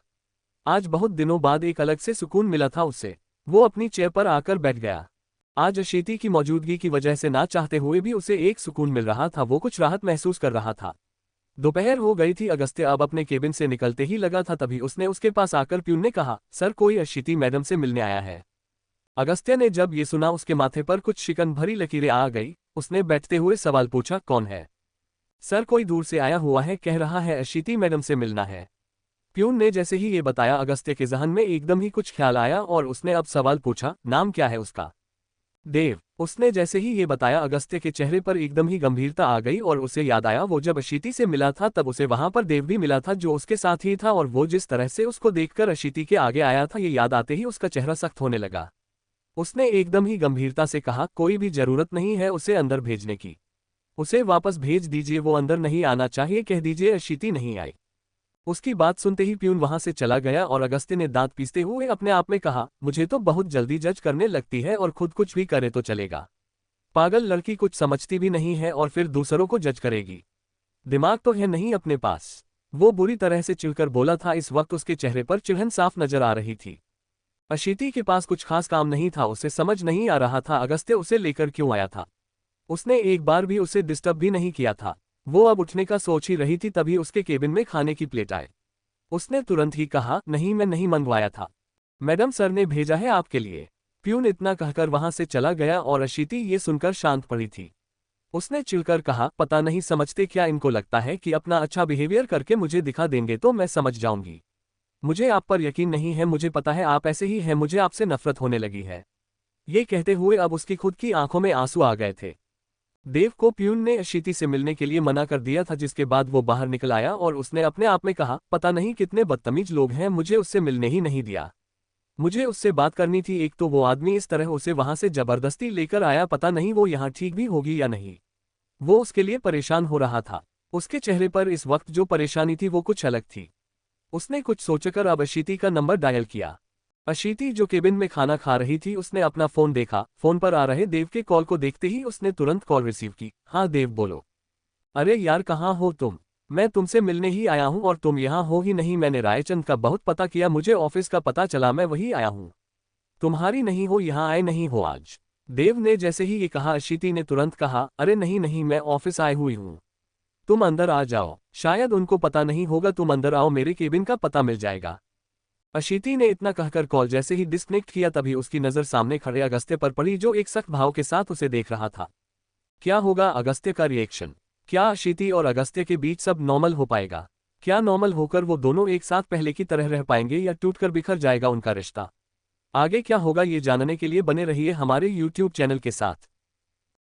आज बहुत दिनों बाद एक अलग से सुकून मिला था उसे। वो अपनी चेयर पर आकर बैठ गया। आज अशीति की मौजूदगी की वजह से ना चाहते हुए भी उसे एक सुकून मिल रहा था। वो कुछ राहत महसूस कर रहा था। दोपहर हो गई थी। अगस्त्य अब अपने केबिन से निकलते ही लगा था, तभी उसने उसके पास आकर प्यून ने कहा, सर कोई अशीति मैडम से मिलने आया है। अगस्त्य ने जब ये सुना, उसके माथे पर कुछ शिकन भरी लकीरें आ गई। उसने बैठते हुए सवाल पूछा, कौन है? सर कोई दूर से आया हुआ है, कह रहा है अशीति मैडम से मिलना है। प्यून ने जैसे ही ये बताया, अगस्त्य के जहन में एकदम ही कुछ ख्याल आया और उसने अब सवाल पूछा, नाम क्या है उसका? देव। उसने जैसे ही ये बताया, अगस्त्य के चेहरे पर एकदम ही गंभीरता आ गई और उसे याद आया वो जब अशीति से मिला था तब उसे वहां पर देव भी मिला था जो उसके साथ ही था, और वो जिस तरह से उसको देखकर अशीति के आगे आया था, ये याद आते ही उसका चेहरा सख्त होने लगा। उसने एकदम ही गंभीरता से कहा, कोई भी जरूरत नहीं है उसे अंदर भेजने की। उसे वापस भेज दीजिए, वो अंदर नहीं आना चाहिए, कह दीजिए अशीति नहीं आई। उसकी बात सुनते ही प्यून वहां से चला गया और अगस्त्य ने दांत पीसते हुए अपने आप में कहा, मुझे तो बहुत जल्दी जज करने लगती है और खुद कुछ भी करे तो चलेगा। पागल लड़की, कुछ समझती भी नहीं है और फिर दूसरों को जज करेगी। दिमाग तो है नहीं अपने पास। वो बुरी तरह से चिढ़कर बोला था। इस वक्त उसके चेहरे पर चिढ़न साफ नजर आ रही थी। अशीति के पास कुछ खास काम नहीं था। उसे समझ नहीं आ रहा था अगस्त्य उसे लेकर क्यों आया था। उसने एक बार भी उसे डिस्टर्ब भी नहीं किया था। वो अब उठने का सोच ही रही थी, तभी उसके केबिन में खाने की प्लेट आए। उसने तुरंत ही कहा, नहीं मैं नहीं मंगवाया था, मैडम सर ने भेजा है आपके लिए। प्यून इतना कहकर वहां से चला गया और अशीति ये सुनकर शांत पड़ी थी। उसने चिढ़कर कहा, पता नहीं समझते क्या, इनको लगता है कि अपना अच्छा बिहेवियर करके मुझे दिखा देंगे तो मैं समझ जाऊंगी। मुझे आप पर यकीन नहीं है, मुझे पता है आप ऐसे ही हैं, मुझे आपसे नफरत होने लगी है। ये कहते हुए अब उसकी खुद की आंखों में आंसू आ गए थे। देव को प्यून ने अशीति से मिलने के लिए मना कर दिया था, जिसके बाद वो बाहर निकल आया और उसने अपने आप में कहा, पता नहीं कितने बदतमीज लोग हैं, मुझे उससे मिलने ही नहीं दिया। मुझे उससे बात करनी थी। एक तो वो आदमी इस तरह उसे वहां से जबरदस्ती लेकर आया, पता नहीं वो यहाँ ठीक भी होगी या नहीं। वो उसके लिए परेशान हो रहा था। उसके चेहरे पर इस वक्त जो परेशानी थी वो कुछ अलग थी। उसने कुछ सोचकर अब अशीति का नंबर डायल किया। अशीति जो केबिन में खाना खा रही थी, उसने अपना फोन देखा। फोन पर आ रहे देव के कॉल को देखते ही उसने तुरंत कॉल रिसीव की। हाँ देव बोलो। अरे यार कहाँ हो तुम? मैं तुमसे मिलने ही आया हूँ और तुम यहाँ हो ही नहीं। मैंने रायचंद का बहुत पता किया, मुझे ऑफिस का पता चला, मैं वही आया हूँ। तुम्हारी नहीं हो, यहाँ आए नहीं हो आज? देव ने जैसे ही ये कहा, अशीति ने तुरंत कहा, अरे नहीं नहीं, मैं ऑफिस आई हुई हूँ। तुम अंदर आ जाओ, शायद उनको पता नहीं होगा, तुम अंदर आओ, मेरे केबिन का पता मिल जाएगा। अशीति ने इतना कहकर कॉल जैसे ही डिस्कनेक्ट किया तभी उसकी नज़र सामने खड़े अगस्त्य पर पड़ी, जो एक सख्त भाव के साथ उसे देख रहा था। क्या होगा अगस्त्य का रिएक्शन? क्या अशीति और अगस्त्य के बीच सब नॉर्मल हो पाएगा? क्या नॉर्मल होकर वो दोनों एक साथ पहले की तरह रह पाएंगे या टूटकर बिखर जाएगा उनका रिश्ता? आगे क्या होगा ये जानने के लिए बने रहिए हमारे YouTube चैनल के साथ।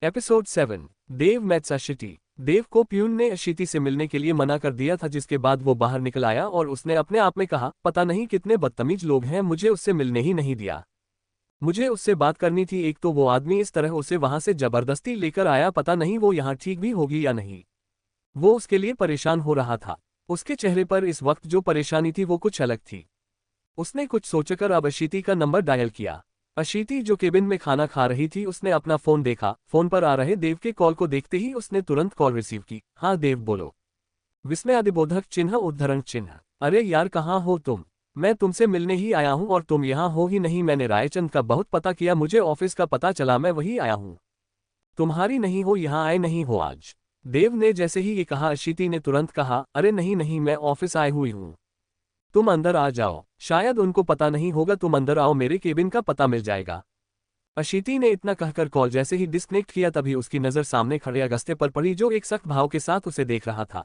एपिसोड 7, देव मेट्स अशीति। देव को प्यून ने अशीति से मिलने के लिए मना कर दिया था, जिसके बाद वो बाहर निकल आया और उसने अपने आप में कहा, पता नहीं कितने बदतमीज लोग हैं, मुझे उससे मिलने ही नहीं दिया। मुझे उससे बात करनी थी, एक तो वो आदमी इस तरह उसे वहां से जबरदस्ती लेकर आया, पता नहीं वो यहाँ ठीक भी होगी या नहीं। वो उसके लिए परेशान हो रहा था। उसके चेहरे पर इस वक्त जो परेशानी थी वो कुछ अलग थी। उसने कुछ सोचकर अब अशीति का नंबर डायल किया। अशीति जो केबिन में खाना खा रही थी, उसने अपना फोन देखा। फोन पर आ रहे देव के कॉल को देखते ही उसने तुरंत कॉल रिसीव की। हाँ देव बोलो। विस्मयादिबोधक चिन्ह उद्धरण चिन्ह। अरे यार कहाँ हो तुम? मैं तुमसे मिलने ही आया हूँ और तुम यहाँ हो ही नहीं। मैंने रायचंद का बहुत पता किया, मुझे ऑफिस का पता चला, मैं वही आया हूँ। तुम्हारी नहीं हो, यहाँ आए नहीं हो आज? देव ने जैसे ही ये कहा अशीति ने तुरंत कहा, अरे नहीं नहीं, मैं ऑफिस आई हुई हूँ। तुम अंदर आ जाओ, शायद उनको पता नहीं होगा, तुम अंदर आओ, मेरे केबिन का पता मिल जाएगा। अशीति ने इतना कहकर कॉल जैसे ही डिस्कनेक्ट किया तभी उसकी नज़र सामने खड़े अगस्त्य पर पड़ी, जो एक सख्त भाव के साथ उसे देख रहा था।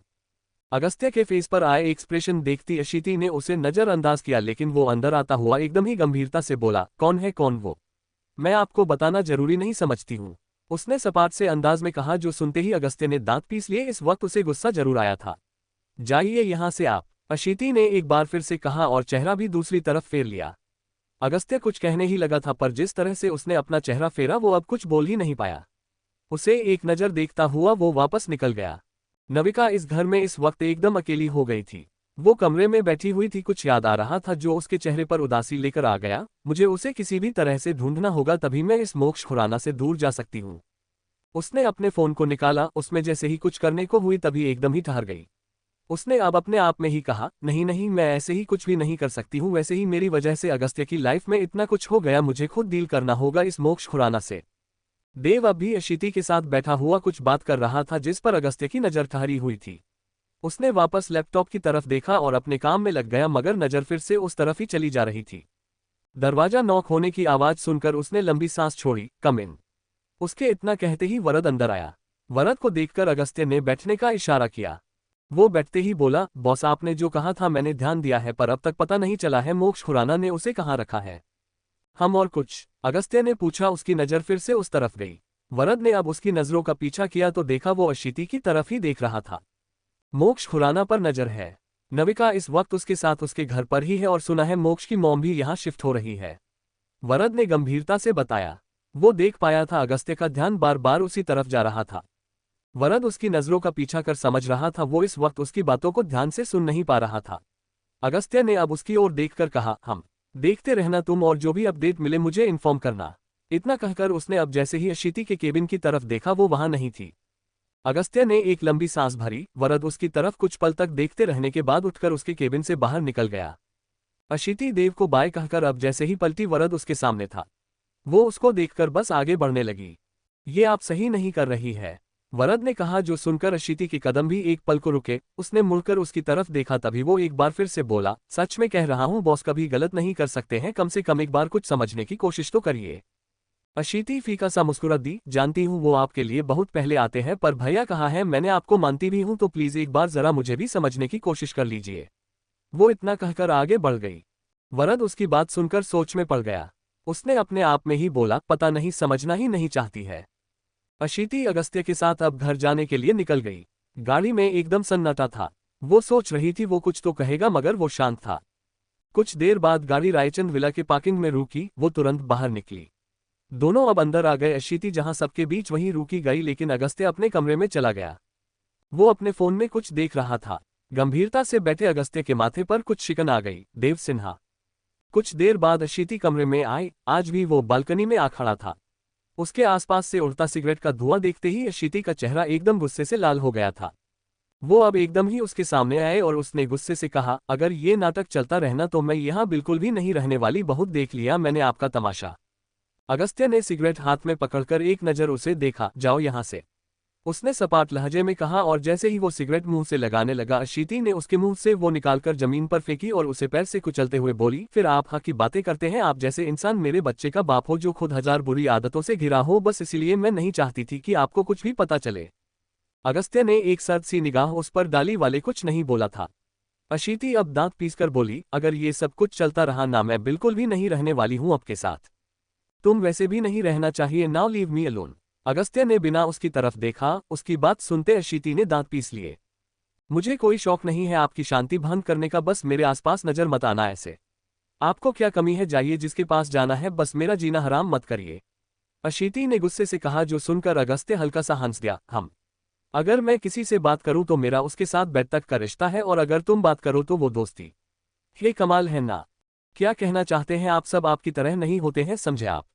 अगस्त्य के फेस पर आए एक्सप्रेशन देखती अशीति ने उसे नज़रअंदाज किया, लेकिन वो अंदर आता हुआ एकदम ही गंभीरता से बोला, कौन है कौन वो? मैं आपको बताना जरूरी नहीं समझती हूँ, उसने सपाट से अंदाज में कहा, जो सुनते ही अगस्त्य ने दांत पीस लिए। इस वक्त उसे गुस्सा जरूर आया था। जाइए यहाँ से आप, अशीति ने एक बार फिर से कहा और चेहरा भी दूसरी तरफ फेर लिया। अगस्त्य कुछ कहने ही लगा था, पर जिस तरह से उसने अपना चेहरा फेरा वो अब कुछ बोल ही नहीं पाया। उसे एक नज़र देखता हुआ वो वापस निकल गया। नविका इस घर में इस वक्त एकदम अकेली हो गई थी। वो कमरे में बैठी हुई थी, कुछ याद आ रहा था जो उसके चेहरे पर उदासी लेकर आ गया। मुझे उसे किसी भी तरह से ढूंढना होगा, तभी मैं इस मोक्ष खुराना से दूर जा सकती हूँ। उसने अपने फोन को निकाला, उसमें जैसे ही कुछ करने को हुई तभी एकदम ही ठहर गई। उसने अब अपने आप में ही कहा, नहीं नहीं, मैं ऐसे ही कुछ भी नहीं कर सकती हूँ, वैसे ही मेरी वजह से अगस्त्य की लाइफ में इतना कुछ हो गया, मुझे खुद डील करना होगा इस मोक्ष खुराना से। देव अब भी अशीति के साथ बैठा हुआ कुछ बात कर रहा था, जिस पर अगस्त्य की नज़र ठहरी हुई थी। उसने वापस लैपटॉप की तरफ देखा और अपने काम में लग गया, मगर नज़र फिर से उस तरफ ही चली जा रही थी। दरवाजा नॉक होने की आवाज़ सुनकर उसने लंबी सांस छोड़ी। कम इन। उसके इतना कहते ही वरद अंदर आया। वरद को देखकर अगस्त्य ने बैठने का इशारा किया। वो बैठते ही बोला, बॉस आपने जो कहा था मैंने ध्यान दिया है, पर अब तक पता नहीं चला है मोक्ष खुराना ने उसे कहाँ रखा है। हम और कुछ? अगस्त्य ने पूछा। उसकी नज़र फिर से उस तरफ गई। वरद ने अब उसकी नज़रों का पीछा किया तो देखा वो अशीति की तरफ ही देख रहा था। मोक्ष खुराना पर नज़र है। नविका इस वक्त उसके साथ उसके घर पर ही है और सुना है मोक्ष की मॉम भी यहाँ शिफ्ट हो रही है। वरद ने गंभीरता से बताया। वो देख पाया था अगस्त्य का ध्यान बार बार उसी तरफ जा रहा था। वरद उसकी नज़रों का पीछा कर समझ रहा था वो इस वक्त उसकी बातों को ध्यान से सुन नहीं पा रहा था। अगस्त्य ने अब उसकी ओर देखकर कहा, हम देखते रहना तुम, और जो भी अपडेट मिले मुझे इन्फॉर्म करना। इतना कहकर उसने अब जैसे ही अशीति के केबिन की तरफ देखा वो वहां नहीं थी। अगस्त्य ने एक लंबी सांस भरी। वरद उसकी तरफ कुछ पल तक देखते रहने के बाद उठकर उसके केबिन से बाहर निकल गया। अशीति देव को बाय कहकर अब जैसे ही पलटी वरद उसके सामने था। वो उसको देखकर बस आगे बढ़ने लगी। ये आप सही नहीं कर रही है, वरद ने कहा, जो सुनकर अशीति के कदम भी एक पल को रुके। उसने मुड़कर उसकी तरफ देखा तभी वो एक बार फिर से बोला, सच में कह रहा हूँ बॉस, कभी गलत नहीं कर सकते हैं, कम से कम एक बार कुछ समझने की कोशिश तो करिए। अशीति फीका सा मुस्कुरा दी। जानती हूँ वो आपके लिए बहुत पहले आते हैं, पर भैया कहा है, मैंने आपको मानती भी हूँ, तो प्लीज एक बार जरा मुझे भी समझने की कोशिश कर लीजिए। वो इतना कहकर आगे बढ़ गई। वरद उसकी बात सुनकर सोच में पड़ गया। उसने अपने आप में ही बोला, पता नहीं समझना ही नहीं चाहती है। अशीति अगस्त्य के साथ अब घर जाने के लिए निकल गई। गाड़ी में एकदम सन्नाटा था। वो सोच रही थी वो कुछ तो कहेगा, मगर वो शांत था। कुछ देर बाद गाड़ी रायचंद विला के पार्किंग में रुकी। वो तुरंत बाहर निकली। दोनों अब अंदर आ गए। अशीति जहां सबके बीच वहीं रुकी गई, लेकिन अगस्त्य अपने कमरे में चला गया। वो अपने फोन में कुछ देख रहा था। गंभीरता से बैठे अगस्त्य के माथे पर कुछ शिकन आ गई। देव सिन्हा। कुछ देर बाद अशीति कमरे में आई। आज भी वो बालकनी में आ खड़ा था। उसके आसपास से उड़ता सिगरेट का धुआं देखते ही अशीति का चेहरा एकदम गुस्से से लाल हो गया था। वो अब एकदम ही उसके सामने आए और उसने गुस्से से कहा, अगर ये नाटक चलता रहना तो मैं यहाँ बिल्कुल भी नहीं रहने वाली। बहुत देख लिया मैंने आपका तमाशा। अगस्त्य ने सिगरेट हाथ में पकड़कर एक नज़र उसे देखा। जाओ यहाँ से। उसने सपाट लहजे में कहा और जैसे ही वो सिगरेट मुंह से लगाने लगा अशीति ने उसके मुंह से वो निकालकर जमीन पर फेंकी और उसे पैर से कुचलते हुए बोली, फिर आप हक की बातें करते हैं। आप जैसे इंसान मेरे बच्चे का बाप हो जो खुद हजार बुरी आदतों से घिरा हो, बस इसीलिए मैं नहीं चाहती थी कि आपको कुछ भी पता चले। अगस्त्य ने एक सर्द सी निगाह उस पर डाली। वाले कुछ नहीं बोला था। अशीति अब दांत पीसकर बोली, अगर ये सब कुछ चलता रहा ना, मैं बिल्कुल भी नहीं रहने वाली हूं आपके साथ। तुम वैसे भी नहीं रहना चाहिए। Now leave me alone. Agastya ने बिना उसकी तरफ देखा। उसकी बात सुनते अशीति ने दांत पीस लिए। मुझे कोई शौक नहीं है आपकी शांति भंग करने का, बस मेरे आसपास नजर मत आना ऐसे। आपको क्या कमी है, जाइए जिसके पास जाना है, बस मेरा जीना हराम मत करिए। अशीति ने गुस्से से कहा, जो सुनकर अगस्त्य हल्का सा हंस दिया। अगर मैं किसी से बात करूं तो मेरा उसके साथ बेड तक का रिश्ता है, और अगर तुम बात करो तो वो दोस्ती। हे कमाल है ना। क्या कहना चाहते हैं आप? सब आपकी तरह नहीं होते हैं, समझे आप?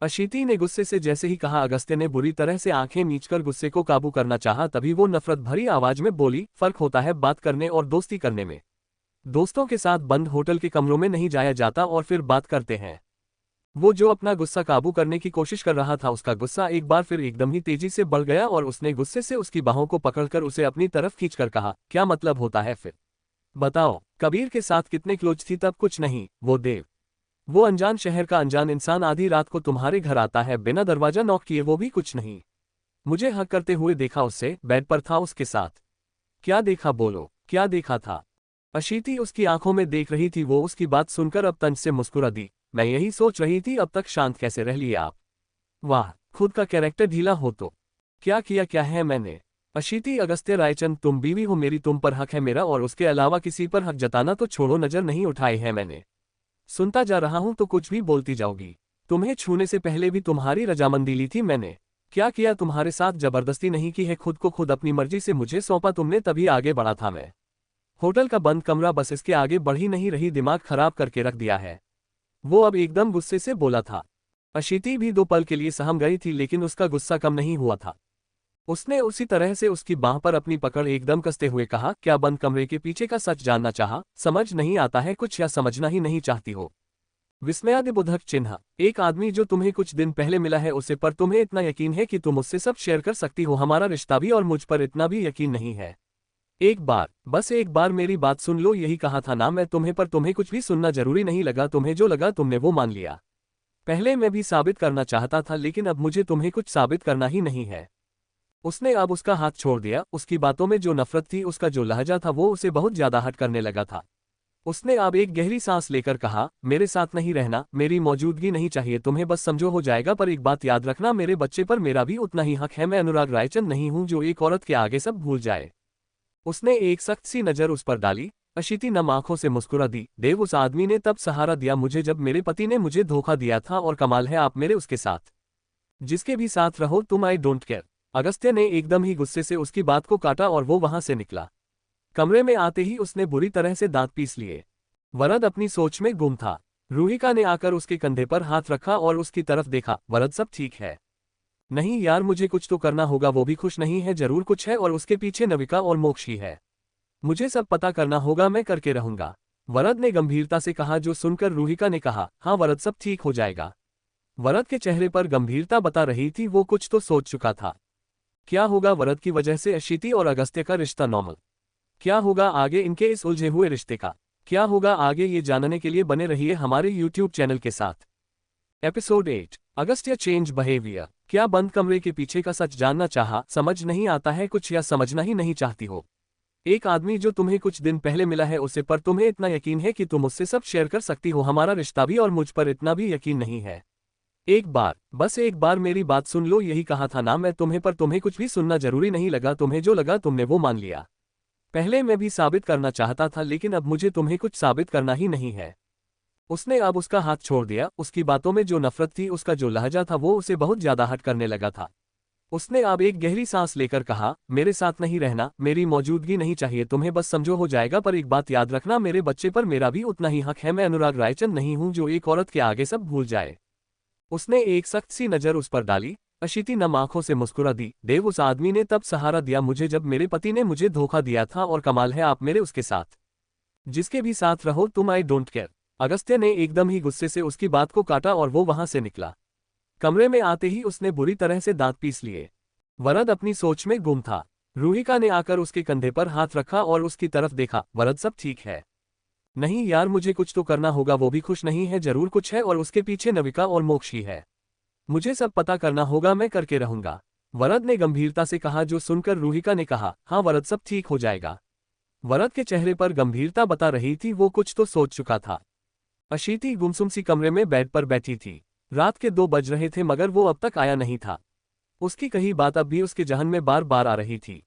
अशीति ने गुस्से से जैसे ही कहा, अगस्त्य ने बुरी तरह से आंखें मीचकर गुस्से को काबू करना चाहा। तभी वो नफरत भरी आवाज में बोली, फर्क होता है बात करने और दोस्ती करने में। दोस्तों के साथ बंद होटल के कमरों में नहीं जाया जाता और फिर बात करते हैं। वो जो अपना गुस्सा काबू करने की कोशिश कर रहा था, उसका गुस्सा एक बार फिर एकदम ही तेजी से बढ़ गया और उसने गुस्से से उसकी बाहों को पकड़कर उसे अपनी तरफ खींचकर कहा, क्या मतलब होता है फिर? बताओ, कबीर के साथ कितने क्लोज थी तब? कुछ नहीं। वो देव, वो अनजान शहर का अनजान इंसान आधी रात को तुम्हारे घर आता है बिना दरवाजा नॉक किए, वो भी कुछ नहीं। मुझे हक करते हुए देखा उससे, बेड पर था उसके साथ। क्या देखा? बोलो, क्या देखा था? अशीति उसकी आंखों में देख रही थी। वो उसकी बात सुनकर अब तंज से मुस्कुरा दी। मैं यही सोच रही थी अब तक शांत कैसे रह लिए आप। वाह, खुद का कैरेक्टर ढीला हो तो। क्या किया क्या है मैंने? अशीति, अगस्त्य रायचंद, तुम बीवी हो मेरी, तुम पर हक है मेरा, और उसके अलावा किसी पर हक जताना तो छोड़ो, नजर नहीं उठाई है मैंने। सुनता जा रहा हूं तो कुछ भी बोलती जाओगी। तुम्हें छूने से पहले भी तुम्हारी रजामंदी ली थी मैंने। क्या किया तुम्हारे साथ? जबरदस्ती नहीं की है, खुद को खुद अपनी मर्जी से मुझे सौंपा तुमने, तभी आगे बढ़ा था मैं। होटल का बंद कमरा, बस इसके आगे बढ़ ही नहीं रही, दिमाग खराब करके रख दिया है। वो अब एकदम गुस्से से बोला था। अशीति भी 2 पल के लिए सहम गई थी, लेकिन उसका गुस्सा कम नहीं हुआ था। उसने उसी तरह से उसकी बांह पर अपनी पकड़ एकदम कसते हुए कहा, क्या बंद कमरे के पीछे का सच जानना चाहा? समझ नहीं आता है कुछ, या समझना ही नहीं चाहती हो? विस्मयादिबोधक चिन्ह। एक आदमी जो तुम्हें कुछ दिन पहले मिला है, उसे पर तुम्हें इतना यकीन है कि तुम उससे सब शेयर कर सकती हो, हमारा रिश्ता भी, और मुझ पर इतना भी यकीन नहीं है। एक बार, बस एक बार मेरी बात सुन लो। यही कहा था ना मैं तुम्हें, पर तुम्हें कुछ भी सुनना जरूरी नहीं लगा। तुम्हें जो लगा तुमने वो मान लिया। पहले मैं भी साबित करना चाहता था, लेकिन अब मुझे तुम्हें कुछ साबित करना ही नहीं है। उसने अब उसका हाथ छोड़ दिया। उसकी बातों में जो नफरत थी, उसका जो लहजा था, वो उसे बहुत ज्यादा हट करने लगा था। उसने अब एक गहरी सांस लेकर कहा, मेरे साथ नहीं रहना, मेरी मौजूदगी नहीं चाहिए तुम्हें, बस समझो हो जाएगा, पर एक बात याद रखना, मेरे बच्चे पर मेरा भी उतना ही हक है। मैं अनुराग रायचंद नहीं हूं जो एक औरत के आगे सब भूल जाए। उसने एक सख्त सी नजर उस पर डाली। अशीति नम आंखों से मुस्कुरा दी। देव, उस आदमी ने तब सहारा दिया मुझे जब मेरे पति ने मुझे धोखा दिया था, और कमाल है आप मेरे उसके साथ। जिसके भी साथ रहो तुम, आई डोंट केयर। अगस्त्य ने एकदम ही गुस्से से उसकी बात को काटा और वो वहां से निकला। कमरे में आते ही उसने बुरी तरह से दांत पीस लिए। वरद अपनी सोच में गुम था। रूहिका ने आकर उसके कंधे पर हाथ रखा और उसकी तरफ देखा। वरद, सब ठीक है? नहीं यार, मुझे कुछ तो करना होगा, वो भी खुश नहीं है, जरूर कुछ है, और उसके पीछे नविका और मोक्ष ही है। मुझे सब पता करना होगा, मैं करके रहूंगा। वरद ने गंभीरता से कहा। जो सुनकर रूहिका ने कहा, हाँ वरद, सब ठीक हो जाएगा। वरद के चेहरे पर गंभीरता बता रही थी, वो कुछ तो सोच चुका था। क्या होगा वरद की वजह से अशीति और अगस्त्य का रिश्ता नॉर्मल? क्या होगा आगे इनके इस उलझे हुए रिश्ते का? क्या होगा आगे, ये जानने के लिए बने रहिए हमारे YouTube चैनल के साथ। Episode 8, Agastya change behaviour. क्या बंद कमरे के पीछे का सच जानना चाहा? समझ नहीं आता है कुछ, या समझना ही नहीं चाहती हो? एक आदमी जो तुम्हें कुछ दिन पहले मिला है, उसे पर तुम्हें इतना यकीन है कि तुम उससे सब शेयर कर सकती हो, हमारा रिश्ता भी, और मुझ पर इतना भी यकीन नहीं है। एक बार, बस एक बार मेरी बात सुन लो। यही कहा था ना मैं तुम्हें, पर तुम्हें कुछ भी सुनना जरूरी नहीं लगा। तुम्हें जो लगा तुमने वो मान लिया। पहले मैं भी साबित करना चाहता था, लेकिन अब मुझे तुम्हें कुछ साबित करना ही नहीं है। उसने अब उसका हाथ छोड़ दिया। उसकी बातों में जो नफरत थी, उसका जो लहजा था, वो उसे बहुत ज्यादा हट करने लगा था। उसने अब एक गहरी सांस लेकर कहा, मेरे साथ नहीं रहना, मेरी मौजूदगी नहीं चाहिए तुम्हें, बस समझो हो जाएगा, पर एक बात याद रखना, मेरे बच्चे पर मेरा भी उतना ही हक है। मैं अनुराग रायचंद नहीं हूं जो एक औरत के आगे सब भूल जाए। उसने एक सख्त सी नजर उस पर डाली। अशीति नम आंखों से मुस्कुरा दी। देव, उस आदमी ने तब सहारा दिया मुझे जब मेरे पति ने मुझे धोखा दिया था, और कमाल है आप मेरे उसके साथ। जिसके भी साथ रहो तुम, आई डोंट केयर। अगस्त्य ने एकदम ही गुस्से से उसकी बात को काटा और वो वहां से निकला। कमरे में आते ही उसने बुरी तरह से दांत पीस लिए। वरद अपनी सोच में गुम था। रूहिका ने आकर उसके कंधे पर हाथ रखा और उसकी तरफ देखा। वरद, सब ठीक है? नहीं यार, मुझे कुछ तो करना होगा, वो भी खुश नहीं है, जरूर कुछ है और उसके पीछे नविका और मोक्ष ही है। मुझे सब पता करना होगा, मैं करके रहूंगा। वरद ने गंभीरता से कहा, जो सुनकर रूहिका ने कहा, हाँ वरद, सब ठीक हो जाएगा। वरद के चेहरे पर गंभीरता बता रही थी, वो कुछ तो सोच चुका था। अशीति गुमसुम सी कमरे में बेड पर बैठी थी। रात के 2 बज रहे थे मगर वो अब तक आया नहीं था। उसकी कही बात अब भी उसके जहन में बार बार आ रही थी।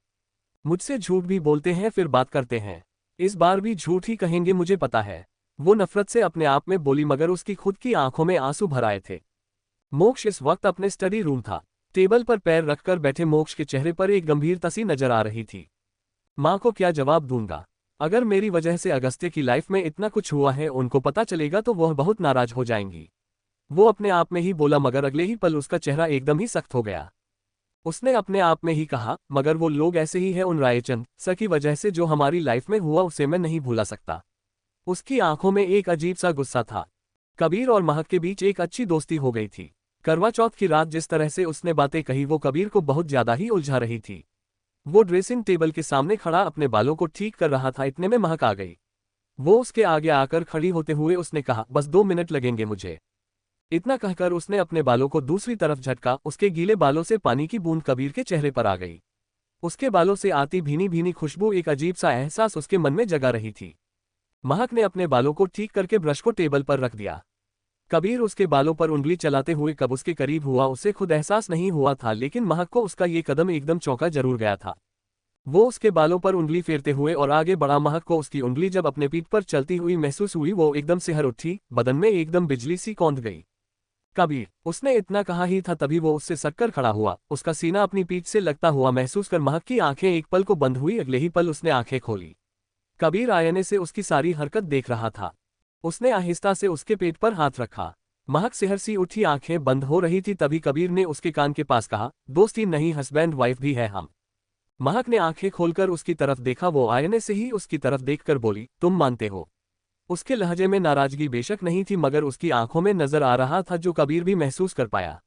मुझसे झूठ भी बोलते हैं फिर बात करते हैं, इस बार भी झूठ ही कहेंगे, मुझे पता है। वो नफरत से अपने आप में बोली मगर उसकी खुद की आंखों में आंसू भर आए थे। मोक्ष इस वक्त अपने स्टडी रूम था। टेबल पर पैर रखकर बैठे मोक्ष के चेहरे पर एक गंभीरता सी नजर आ रही थी। माँ को क्या जवाब दूंगा? अगर मेरी वजह से अगस्त्य की लाइफ में इतना कुछ हुआ है, उनको पता चलेगा तो वह बहुत नाराज हो जाएंगी। वो अपने आप में ही बोला मगर अगले ही पल उसका चेहरा एकदम ही सख्त हो गया। उसने अपने आप में ही कहा, मगर वो लोग ऐसे ही हैं उन रायचंद सर की वजह से, जो हमारी लाइफ में हुआ उसे मैं नहीं भूला सकता। उसकी आंखों में एक अजीब सा गुस्सा था। कबीर और महक के बीच एक अच्छी दोस्ती हो गई थी। करवा चौथ की रात जिस तरह से उसने बातें कही वो कबीर को बहुत ज्यादा ही उलझा रही थी। वो ड्रेसिंग टेबल के सामने खड़ा अपने बालों को ठीक कर रहा था, इतने में महक आ गई। वो उसके आगे आकर खड़ी होते हुए उसने कहा, बस 2 मिनट लगेंगे मुझे। इतना कहकर उसने अपने बालों को दूसरी तरफ झटका। उसके गीले बालों से पानी की बूंद कबीर के चेहरे पर आ गई। उसके बालों से आती भीनी भीनी खुशबू एक अजीब सा एहसास उसके मन में जगा रही थी। महक ने अपने बालों को ठीक करके ब्रश को टेबल पर रख दिया। कबीर उसके बालों पर उंगली चलाते हुए कब उसके करीब हुआ उसे खुद एहसास नहीं हुआ था, लेकिन महक को उसका ये कदम एकदम चौंका जरूर गया था। वो उसके बालों पर उंगली फेरते हुए और आगे बढ़ा। महक को उसकी उंगली जब अपने पीठ पर चलती हुई महसूस हुई, वो एकदम से हर उठी, बदन में एकदम बिजली सी कौंध गई। कबीर, उसने इतना कहा ही था तभी वो उससे सटकर खड़ा हुआ, उसका सीना अपनी पीठ से लगता हुआ महसूस कर महक की आंखें एक पल को बंद हुई। अगले ही पल उसने आंखें खोली। कबीर आईने से उसकी सारी हरकत देख रहा था। उसने आहिस्ता से उसके पेट पर हाथ रखा। महक सिहर सी उठी, आंखें बंद हो रही थी, तभी कबीर ने उसके कान के पास कहा, दोस्ती नहीं, हस्बैंड वाइफ भी है हम। महक ने आंखें खोलकर उसकी तरफ देखा। वो आईने से ही उसकी तरफ देखकर बोली, तुम मानते हो? उसके लहजे में नाराजगी बेशक नहीं थी मगर उसकी आंखों में नजर आ रहा था, जो कबीर भी महसूस कर पाया।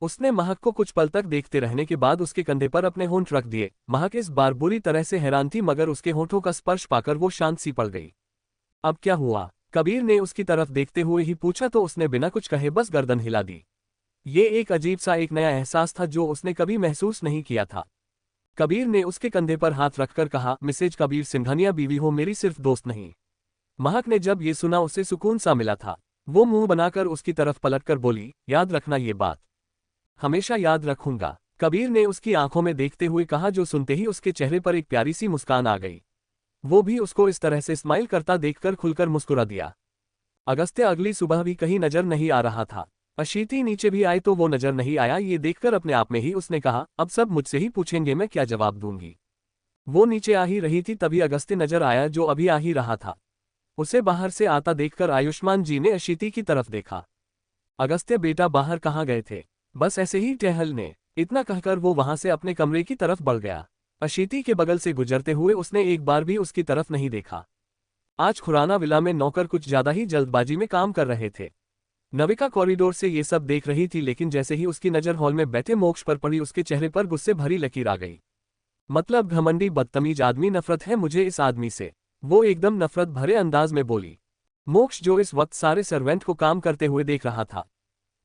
उसने महक को कुछ पल तक देखते रहने के बाद उसके कंधे पर अपने होंठ रख दिए। महक इस बार बुरी तरह से हैरान थी मगर उसके होंठों का स्पर्श पाकर वो शांत सी पड़ गई। अब क्या हुआ? कबीर ने उसकी तरफ देखते हुए ही पूछा तो उसने बिना कुछ कहे बस गर्दन हिला दी। ये एक अजीब सा एक नया एहसास था जो उसने कभी महसूस नहीं किया था। कबीर ने उसके कंधे पर हाथ रखकर कहा, मिसेज कबीर सिंघानिया बीवी हो मेरी, सिर्फ दोस्त नहीं। महक ने जब ये सुना उसे सुकून सा मिला था। वो मुंह बनाकर उसकी तरफ पलटकर बोली, याद रखना ये बात। हमेशा याद रखूंगा, कबीर ने उसकी आंखों में देखते हुए कहा, जो सुनते ही उसके चेहरे पर एक प्यारी सी मुस्कान आ गई। वो भी उसको इस तरह से स्माइल करता देखकर खुलकर मुस्कुरा दिया। अगस्त्य अगली सुबह भी कहीं नजर नहीं आ रहा था। अशीति नीचे भी आई तो वो नजर नहीं आया। ये देखकर अपने आप में ही उसने कहा, अब सब मुझसे ही पूछेंगे, मैं क्या जवाब दूंगी। वो नीचे आ ही रही थी तभी अगस्त्य नजर आया, जो अभी आ ही रहा था। उसे बाहर से आता देखकर आयुष्मान जी ने अशीति की तरफ देखा। अगस्त्य बेटा, बाहर कहाँ गए थे? बस ऐसे ही टहलने। इतना कहकर वो वहां से अपने कमरे की तरफ बढ़ गया। अशीति के बगल से गुजरते हुए उसने एक बार भी उसकी तरफ नहीं देखा। आज खुराना विला में नौकर कुछ ज्यादा ही जल्दबाजी में काम कर रहे थे। नविका कॉरिडोर से ये सब देख रही थी, लेकिन जैसे ही उसकी नजर हॉल में बैठे मोक्ष पर पड़ी उसके चेहरे पर गुस्से भरी लकीर आ गई। मतलब घमंडी बदतमीज आदमी, नफरत है मुझे इस आदमी से। वो एकदम नफरत भरे अंदाज में बोली। मोक्ष जो इस वक्त सारे सर्वेंट को काम करते हुए देख रहा था,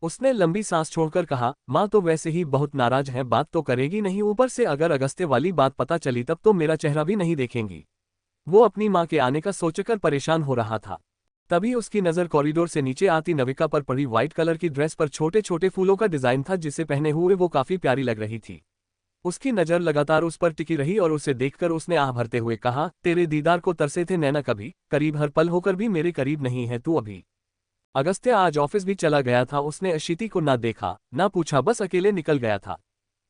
उसने लंबी सांस छोड़कर कहा, माँ तो वैसे ही बहुत नाराज है, बात तो करेगी नहीं, ऊपर से अगर अगस्त्य वाली बात पता चली तब तो मेरा चेहरा भी नहीं देखेंगी। वो अपनी माँ के आने का सोचकर परेशान हो रहा था। तभी उसकी नज़र कॉरिडोर से नीचे आती नविका पर पड़ी। व्हाइट कलर की ड्रेस पर छोटे छोटे फूलों का डिजाइन था, जिसे पहने हुए वो काफी प्यारी लग रही थी। उसकी नज़र लगातार उस पर टिकी रही और उसे देखकर उसने आह भरते हुए कहा, तेरे दीदार को तरसे थे नैना कभी, करीब हर पल होकर भी मेरे करीब नहीं है तू अभी। अगस्त्य आज ऑफिस भी चला गया था। उसने अशीति को ना देखा ना पूछा, बस अकेले निकल गया था।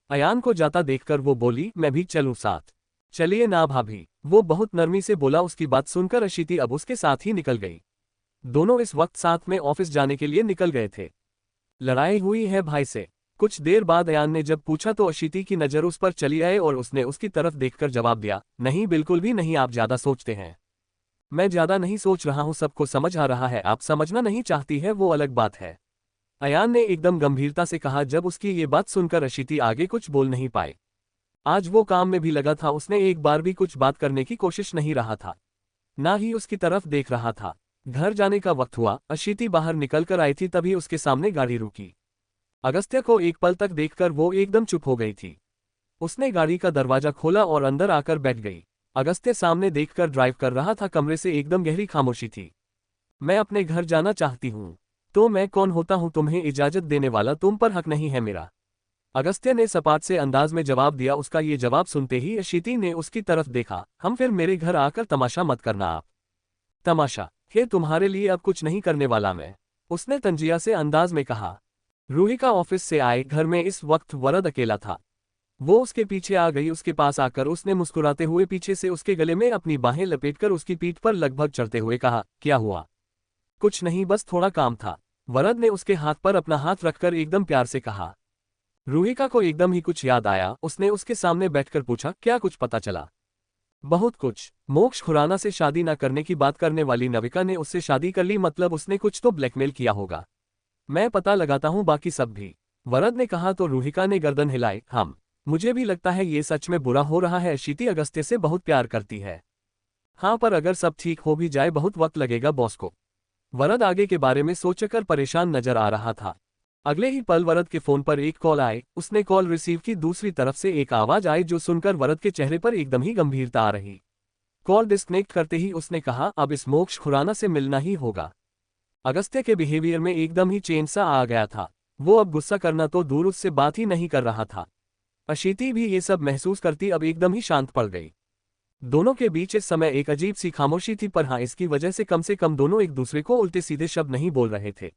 अयान को जाता देखकर वो बोली, मैं भी चलूं साथ? चलिए ना भाभी, वो बहुत नरमी से बोला। उसकी बात सुनकर अशीति अब उसके साथ ही निकल गई। दोनों इस वक्त साथ में ऑफिस जाने के लिए निकल गए थे। लड़ाई हुई है भाई से? कुछ देर बाद अयान ने जब पूछा तो अशीति की नज़र उस पर चली आई और उसने उसकी तरफ देखकर जवाब दिया, नहीं बिल्कुल भी नहीं, आप ज्यादा सोचते हैं। मैं ज्यादा नहीं सोच रहा हूं, सबको समझ आ रहा है, आप समझना नहीं चाहती है वो अलग बात है। अयान ने एकदम गंभीरता से कहा जब उसकी ये बात सुनकर अशीति आगे कुछ बोल नहीं पाए। आज वो काम में भी लगा था, उसने एक बार भी कुछ बात करने की कोशिश नहीं रहा था, ना ही उसकी तरफ देख रहा था। घर जाने का वक्त हुआ, अशीति बाहर निकलकर आई थी तभी उसके सामने गाड़ी रुकी। अगस्त्य को एक पल तक देखकर वो एकदम चुप हो गई थी। उसने गाड़ी का दरवाजा खोला और अंदर आकर बैठ गई। अगस्त्य सामने देखकर ड्राइव कर रहा था, कमरे से एकदम गहरी खामोशी थी। मैं अपने घर जाना चाहती हूँ। तो मैं कौन होता हूँ तुम्हें इजाजत देने वाला, तुम पर हक नहीं है मेरा। अगस्त्य ने सपाट से अंदाज में जवाब दिया। उसका ये जवाब सुनते ही अशीति ने उसकी तरफ देखा। हम फिर मेरे घर आकर तमाशा मत करना आप। तमाशा है तुम्हारे लिए अब कुछ नहीं करने वाला मैं, उसने तंजिया से अंदाज में कहा। रूहिका ऑफिस से आए, घर में इस वक्त वरद अकेला था। वो उसके पीछे आ गई। उसके पास आकर उसने मुस्कुराते हुए पीछे से उसके गले में अपनी बाहें लपेटकर उसकी पीठ पर लगभग चढ़ते हुए कहा, क्या हुआ? कुछ नहीं, बस थोड़ा काम था। वरद ने उसके हाथ पर अपना हाथ रखकर एकदम प्यार से कहा। रूहिका को एकदम ही कुछ याद आया। उसने उसके सामने बैठकर पूछा, क्या कुछ पता चला? बहुत कुछ। मोक्ष खुराना से शादी न करने की बात करने वाली नविका ने उससे शादी कर ली, मतलब उसने कुछ तो ब्लैकमेल किया होगा। मैं पता लगाता हूँ बाकी सब भी, वरद ने कहा। तो रूहिका ने गर्दन हिलाई। मुझे भी लगता है ये सच में बुरा हो रहा है। अशीति अगस्त्य से बहुत प्यार करती है। हाँ, पर अगर सब ठीक हो भी जाए बहुत वक्त लगेगा बॉस को। वरद आगे के बारे में सोचकर परेशान नजर आ रहा था। अगले ही पल वरद के फोन पर एक कॉल आए। उसने कॉल रिसीव की। दूसरी तरफ से एक आवाज आई जो सुनकर वरद के चेहरे पर एकदम ही गंभीरता आ रही। कॉल डिस्कनेक्ट करते ही उसने कहा, अब इस मोक्ष खुराना से मिलना ही होगा। अगस्त्य के बिहेवियर में एकदम ही चेंज सा आ गया था। वो अब गुस्सा करना तो दूर, उससे बात ही नहीं कर रहा था। अशीति भी ये सब महसूस करती अब एकदम ही शांत पड़ गई। दोनों के बीच इस समय एक अजीब सी खामोशी थी, पर हाँ, इसकी वजह से कम दोनों एक दूसरे को उल्टे सीधे शब्द नहीं बोल रहे थे।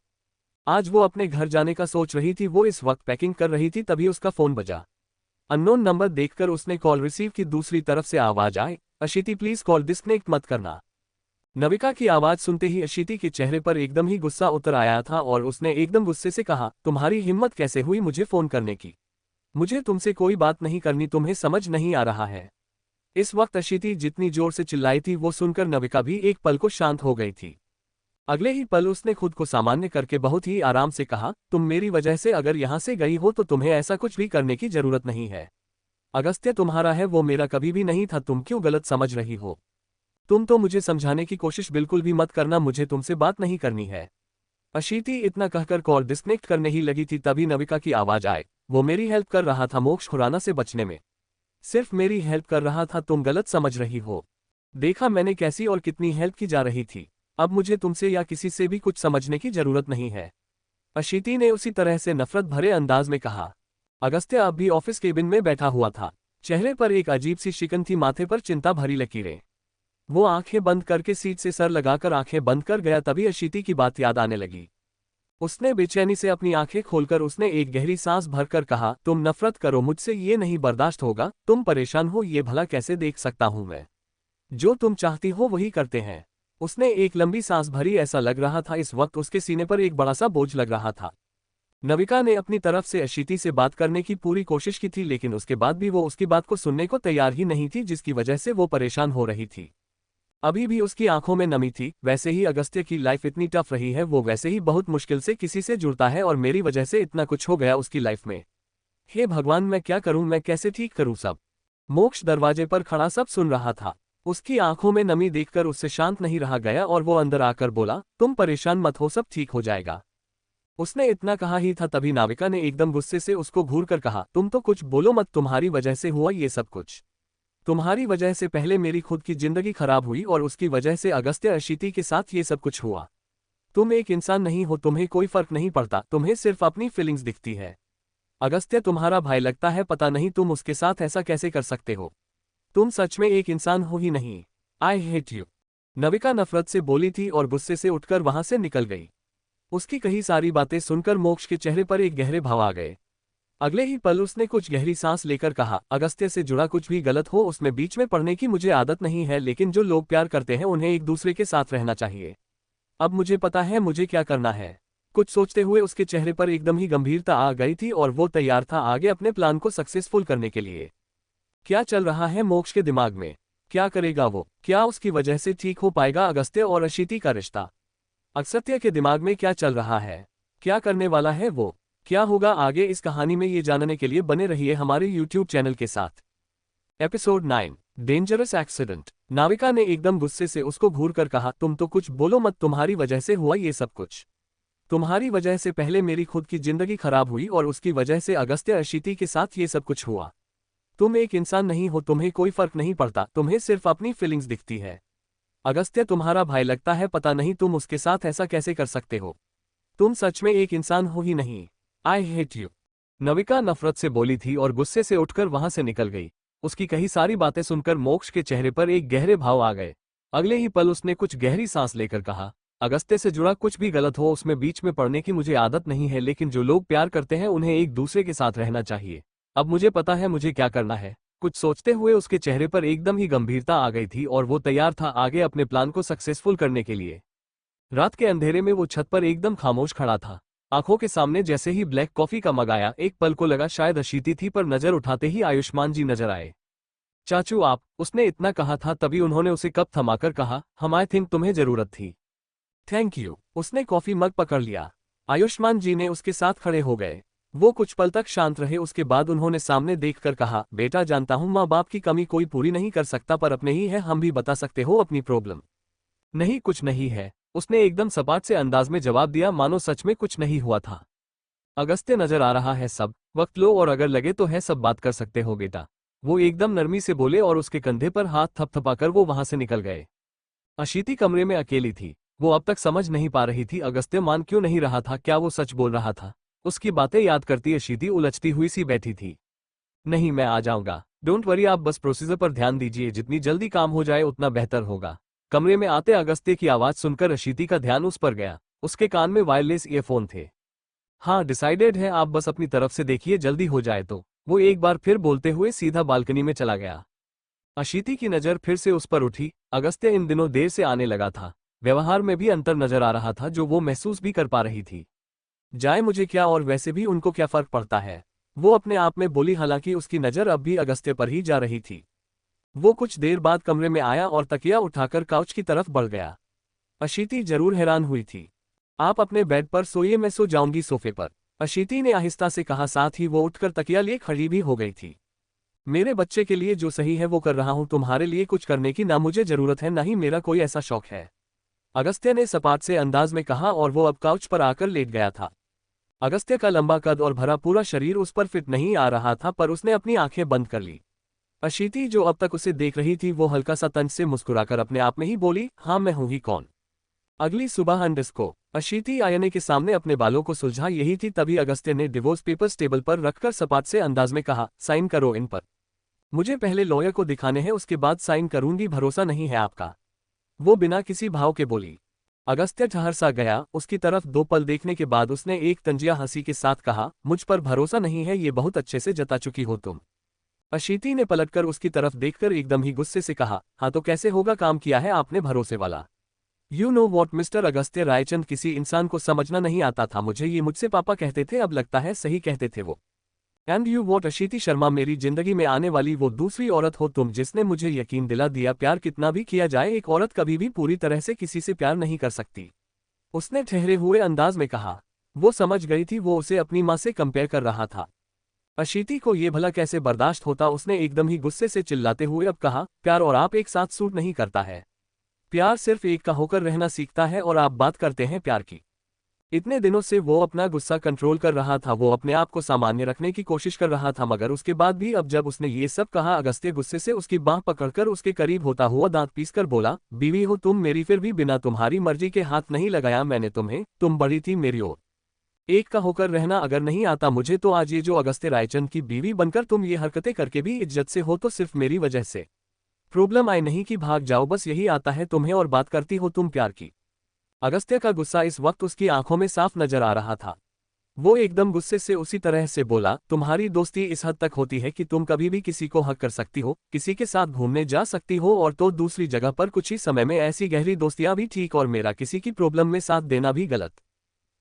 आज वो अपने घर जाने का सोच रही थी। वो इस वक्त पैकिंग कर रही थी, तभी उसका फोन बजा। अननोन नंबर देखकर उसने कॉल रिसीव की। दूसरी तरफ से आवाज आए, अशीति प्लीज कॉल डिस्कनेक्ट मत करना। नविका की आवाज सुनते ही अशीति के चेहरे पर एकदम ही गुस्सा उतर आया था और उसने एकदम गुस्से से कहा, तुम्हारी हिम्मत कैसे हुई मुझे फोन करने की? मुझे तुमसे कोई बात नहीं करनी, तुम्हें समझ नहीं आ रहा है? इस वक्त अशीति जितनी जोर से चिल्लाई थी वो सुनकर नविका भी एक पल को शांत हो गई थी। अगले ही पल उसने खुद को सामान्य करके बहुत ही आराम से कहा, तुम मेरी वजह से अगर यहां से गई हो तो तुम्हें ऐसा कुछ भी करने की जरूरत नहीं है। अगस्त्य तुम्हारा है, वो मेरा कभी भी नहीं था। तुम क्यों गलत समझ रही हो? तुम तो मुझे समझाने की कोशिश बिल्कुल भी मत करना, मुझे तुमसे बात नहीं करनी है। अशीति इतना कहकर कॉल डिस्कनेक्ट करने ही लगी थी, तभी नविका की आवाज आए, वो मेरी हेल्प कर रहा था मोक्ष खुराना से बचने में। सिर्फ मेरी हेल्प कर रहा था, तुम गलत समझ रही हो। देखा मैंने कैसी और कितनी हेल्प की जा रही थी। अब मुझे तुमसे या किसी से भी कुछ समझने की जरूरत नहीं है। अशीति ने उसी तरह से नफरत भरे अंदाज में कहा। अगस्त्य अब भी ऑफिस केबिन में बैठा हुआ था। चेहरे पर एक अजीब सी शिकन थी, माथे पर चिंता भरी लकीरें। वो आंखें बंद करके सीट से सर लगाकर आंखें बंद कर गया। तभी अशीति की बात याद आने लगी। उसने बेचैनी से अपनी आंखें खोलकर उसने एक गहरी सांस भरकर कहा, तुम नफरत करो मुझसे, ये नहीं बर्दाश्त होगा। तुम परेशान हो, ये भला कैसे देख सकता हूं मैं? जो तुम चाहती हो वही करते हैं। उसने एक लंबी सांस भरी। ऐसा लग रहा था इस वक्त उसके सीने पर एक बड़ा सा बोझ लग रहा था। नविका ने अपनी तरफ से अशीति से बात करने की पूरी कोशिश की थी, लेकिन उसके बाद भी वो उसकी बात को सुनने को तैयार ही नहीं थी, जिसकी वजह से वो परेशान हो रही थी। अभी भी उसकी आंखों में नमी थी। वैसे ही अगस्त्य की लाइफ इतनी टफ रही है, वो वैसे ही बहुत मुश्किल से किसी से जुड़ता है और मेरी वजह से इतना कुछ हो गया उसकी लाइफ में। हे भगवान, मैं क्या करूं, मैं कैसे ठीक करूं सब? मोक्ष दरवाजे पर खड़ा सब सुन रहा था। उसकी आंखों में नमी देखकर उससे शांत नहीं रहा गया और वो अंदर आकर बोला, तुम परेशान मत हो, सब ठीक हो जाएगा। उसने इतना कहा ही था तभी नाविका ने एकदम गुस्से से उसको घूरकर कहा, तुम तो कुछ बोलो मत, तुम्हारी वजह से हुआ ये सब कुछ। तुम्हारी वजह से पहले मेरी खुद की जिंदगी खराब हुई और उसकी वजह से अगस्त्य अशीति के साथ ये सब कुछ हुआ। तुम एक इंसान नहीं हो, तुम्हें कोई फर्क नहीं पड़ता, तुम्हें सिर्फ अपनी फीलिंग्स दिखती है। अगस्त्य तुम्हारा भाई लगता है, पता नहीं तुम उसके साथ ऐसा कैसे कर सकते हो। तुम सच में एक इंसान हो ही नहीं। आई हेट यू। नविका नफरत से बोली थी और गुस्से से उठकर वहां से निकल गई। उसकी कही सारी बातें सुनकर मोक्ष के चेहरे पर एक गहरे भाव आ गए। अगले ही पल उसने कुछ गहरी सांस लेकर कहा, अगस्त्य से जुड़ा कुछ भी गलत हो उसमें बीच में पड़ने की मुझे आदत नहीं है, लेकिन जो लोग प्यार करते हैं उन्हें एक दूसरे के साथ रहना चाहिए। अब मुझे पता है मुझे क्या करना है। कुछ सोचते हुए उसके चेहरे पर एकदम ही गंभीरता आ गई थी और वो तैयार था आगे अपने प्लान को सक्सेसफुल करने के लिए। क्या चल रहा है मोक्ष के दिमाग में? क्या करेगा वो? क्या उसकी वजह से ठीक हो पाएगा अगस्त्य और अशीति का रिश्ता? अगस्त्य के दिमाग में क्या चल रहा है? क्या करने वाला है वो, क्या होगा आगे इस कहानी में, ये जानने के लिए बने रहिए हमारे यूट्यूब चैनल के साथ। Episode 9, dangerous accident. नाविका ने एकदम गुस्से से उसको घूर कर कहा, तुम तो कुछ बोलो मत, तुम्हारी वजह से हुआ ये सब कुछ। तुम्हारी वजह से पहले मेरी खुद की जिंदगी खराब हुई और उसकी वजह से अगस्त्य अशीति के साथ ये सब कुछ हुआ। तुम एक इंसान नहीं हो, तुम्हें कोई फर्क नहीं पड़ता, तुम्हें सिर्फ अपनी फीलिंग्स दिखती है। अगस्त्य तुम्हारा भाई लगता है, पता नहीं तुम उसके साथ ऐसा कैसे कर सकते हो। तुम सच में एक इंसान हो ही नहीं। आई हेट यू। नविका नफरत से बोली थी और गुस्से से उठकर वहां से निकल गई। उसकी कही सारी बातें सुनकर मोक्ष के चेहरे पर एक गहरे भाव आ गए। अगले ही पल उसने कुछ गहरी सांस लेकर कहा, अगस्त्य से जुड़ा कुछ भी गलत हो उसमें बीच में पड़ने की मुझे आदत नहीं है, लेकिन जो लोग प्यार करते हैं उन्हें एक दूसरे के साथ रहना चाहिए। अब मुझे पता है मुझे क्या करना है। कुछ सोचते हुए उसके चेहरे पर एकदम ही गंभीरता आ गई थी और वो तैयार था आगे अपने प्लान को सक्सेसफुल करने के लिए। रात के अंधेरे में वो छत पर एकदम खामोश खड़ा था। आंखों के सामने जैसे ही ब्लैक कॉफी का मग आया, एक पल को लगा शायद अशीति थी, पर नजर उठाते ही आयुष्मान जी नजर आए। चाचू आप, उसने इतना कहा था तभी उन्होंने उसे कप थमाकर कहा, हम आई थिंक तुम्हें जरूरत थी। Thank you. उसने कॉफी मग पकड़ लिया। आयुष्मान जी ने उसके साथ खड़े हो गए। वो कुछ पल तक शांत रहे, उसके बाद उन्होंने सामने देखकर कहा, बेटा जानता हूं माँ बाप की कमी कोई पूरी नहीं कर सकता, पर अपने ही है, हम भी बता सकते हो अपनी प्रॉब्लम। नहीं कुछ नहीं है, उसने एकदम सपाट से अंदाज में जवाब दिया, मानो सच में कुछ नहीं हुआ था। अगस्त्य नजर आ रहा है, सब वक्त लो और अगर लगे तो है सब बात कर सकते हो बेटा। वो एकदम नरमी से बोले और उसके कंधे पर हाथ थपथपाकर वो वहां से निकल गए। अशीति कमरे में अकेली थी। वो अब तक समझ नहीं पा रही थी अगस्त्य मान क्यों नहीं रहा था, क्या वो सच बोल रहा था। उसकी बातें याद करती अशीति उलझती हुई सी बैठी थी। नहीं मैं आ जाऊंगा, डोंट वरी, आप बस प्रोसीजर पर ध्यान दीजिए, जितनी जल्दी काम हो जाए उतना बेहतर होगा। कमरे में आते अगस्त्य की आवाज सुनकर अशीति का ध्यान उस पर गया। उसके कान में वायरलेस ईयरफोन थे। हाँ डिसाइडेड है, आप बस अपनी तरफ से देखिए जल्दी हो जाए तो। वो एक बार फिर बोलते हुए सीधा बालकनी में चला गया। अशीति की नजर फिर से उस पर उठी। अगस्त्य इन दिनों देर से आने लगा था। व्यवहार में भी अंतर नजर आ रहा था जो वो महसूस भी कर पा रही थी। जाए मुझे क्या, और वैसे भी उनको क्या फर्क पड़ता है, वो अपने आप में बोली, हालांकि उसकी नजर अब भी अगस्त्य पर ही जा रही थी। वो कुछ देर बाद कमरे में आया और तकिया उठाकर काउच की तरफ बढ़ गया। अशीति जरूर हैरान हुई थी। आप अपने बेड पर सोइए, मैं सो जाऊंगी सोफे पर, अशीति ने आहिस्ता से कहा, साथ ही वो उठकर तकिया लिए खड़ी भी हो गई थी। मेरे बच्चे के लिए जो सही है वो कर रहा हूं, तुम्हारे लिए कुछ करने की ना मुझे जरूरत है ना ही मेरा कोई ऐसा शौक है, अगस्त्य ने सपाट से अंदाज में कहा और वो अब काउच पर आकर लेट गया था। अगस्त्य का लंबा कद और भरा पूरा शरीर उस पर फिट नहीं आ रहा था, पर उसने अपनी आंखें बंद कर ली। अशीति जो अब तक उसे देख रही थी वो हल्का सा तंज से मुस्कुराकर अपने आप में ही बोली, हाँ मैं हूं ही कौन। अगली सुबह अंडस्को अशीति आईने के सामने अपने बालों को सुलझा यही थी, तभी अगस्त्य ने डिवोर्स पेपर्स टेबल पर रखकर सपाट से अंदाज में कहा, साइन करो इन पर। मुझे पहले लॉयर को दिखाने हैं, उसके बाद साइन करूंगी, भरोसा नहीं है आपका, वो बिना किसी भाव के बोली। अगस्त्य ठहर सा गया। उसकी तरफ दो पल देखने के बाद उसने एक तंजिया हंसी के साथ कहा, मुझ पर भरोसा नहीं है, ये बहुत अच्छे से जता चुकी हो तुम। अशीति ने पलटकर उसकी तरफ देखकर एकदम ही गुस्से से कहा, हाँ तो कैसे होगा, काम किया है आपने भरोसे वाला। You know what mister Agastya Raichand, किसी इंसान को समझना नहीं आता था मुझे, ये मुझसे पापा कहते थे, अब लगता है सही कहते थे वो। एंड यू वॉट अशीति शर्मा, मेरी जिंदगी में आने वाली वो दूसरी औरत हो तुम जिसने मुझे यकीन दिला दिया, प्यार कितना भी किया जाए एक औरत कभी भी पूरी तरह से किसी से प्यार नहीं कर सकती, उसने ठहरे हुए अंदाज में कहा। वो समझ गई थी वो उसे अपनी माँ से कंपेयर कर रहा था। अशीति को ये भला कैसे बर्दाश्त होता, उसने एकदम ही गुस्से से चिल्लाते हुए अब कहा, प्यार और आप एक साथ सूट नहीं करता है। प्यार सिर्फ एक का होकर रहना सीखता है और आप बात करते हैं प्यार की। इतने दिनों से वो अपना गुस्सा कंट्रोल कर रहा था, वो अपने आप को सामान्य रखने की कोशिश कर रहा था, मगर उसके बाद भी अब जब उसने ये सब कहा, अगस्त्य गुस्से से उसकी बांह पकड़कर उसके करीब होता हुआ दांत पीसकर बोला, बीवी हो तुम मेरी, फिर भी बिना तुम्हारी मर्जी के हाथ नहीं लगाया मैंने तुम्हें, तुम बड़ी थी मेरी ओर। एक का होकर रहना अगर नहीं आता मुझे तो आज ये जो अगस्त्य रायचंद की बीवी बनकर तुम ये हरकतें करके भी इज्जत से हो तो सिर्फ मेरी वजह से। प्रॉब्लम आई नहीं कि भाग जाओ, बस यही आता है तुम्हें, और बात करती हो तुम प्यार की। अगस्त्य का गुस्सा इस वक्त उसकी आंखों में साफ नजर आ रहा था। वो एकदम गुस्से से उसी तरह से बोला, तुम्हारी दोस्ती इस हद तक होती है कि तुम कभी भी किसी को हक कर सकती हो, किसी के साथ घूमने जा सकती हो, और तो दूसरी जगह पर कुछ ही समय में ऐसी गहरी दोस्तियां भी ठीक, और मेरा किसी की प्रॉब्लम में साथ देना भी गलत।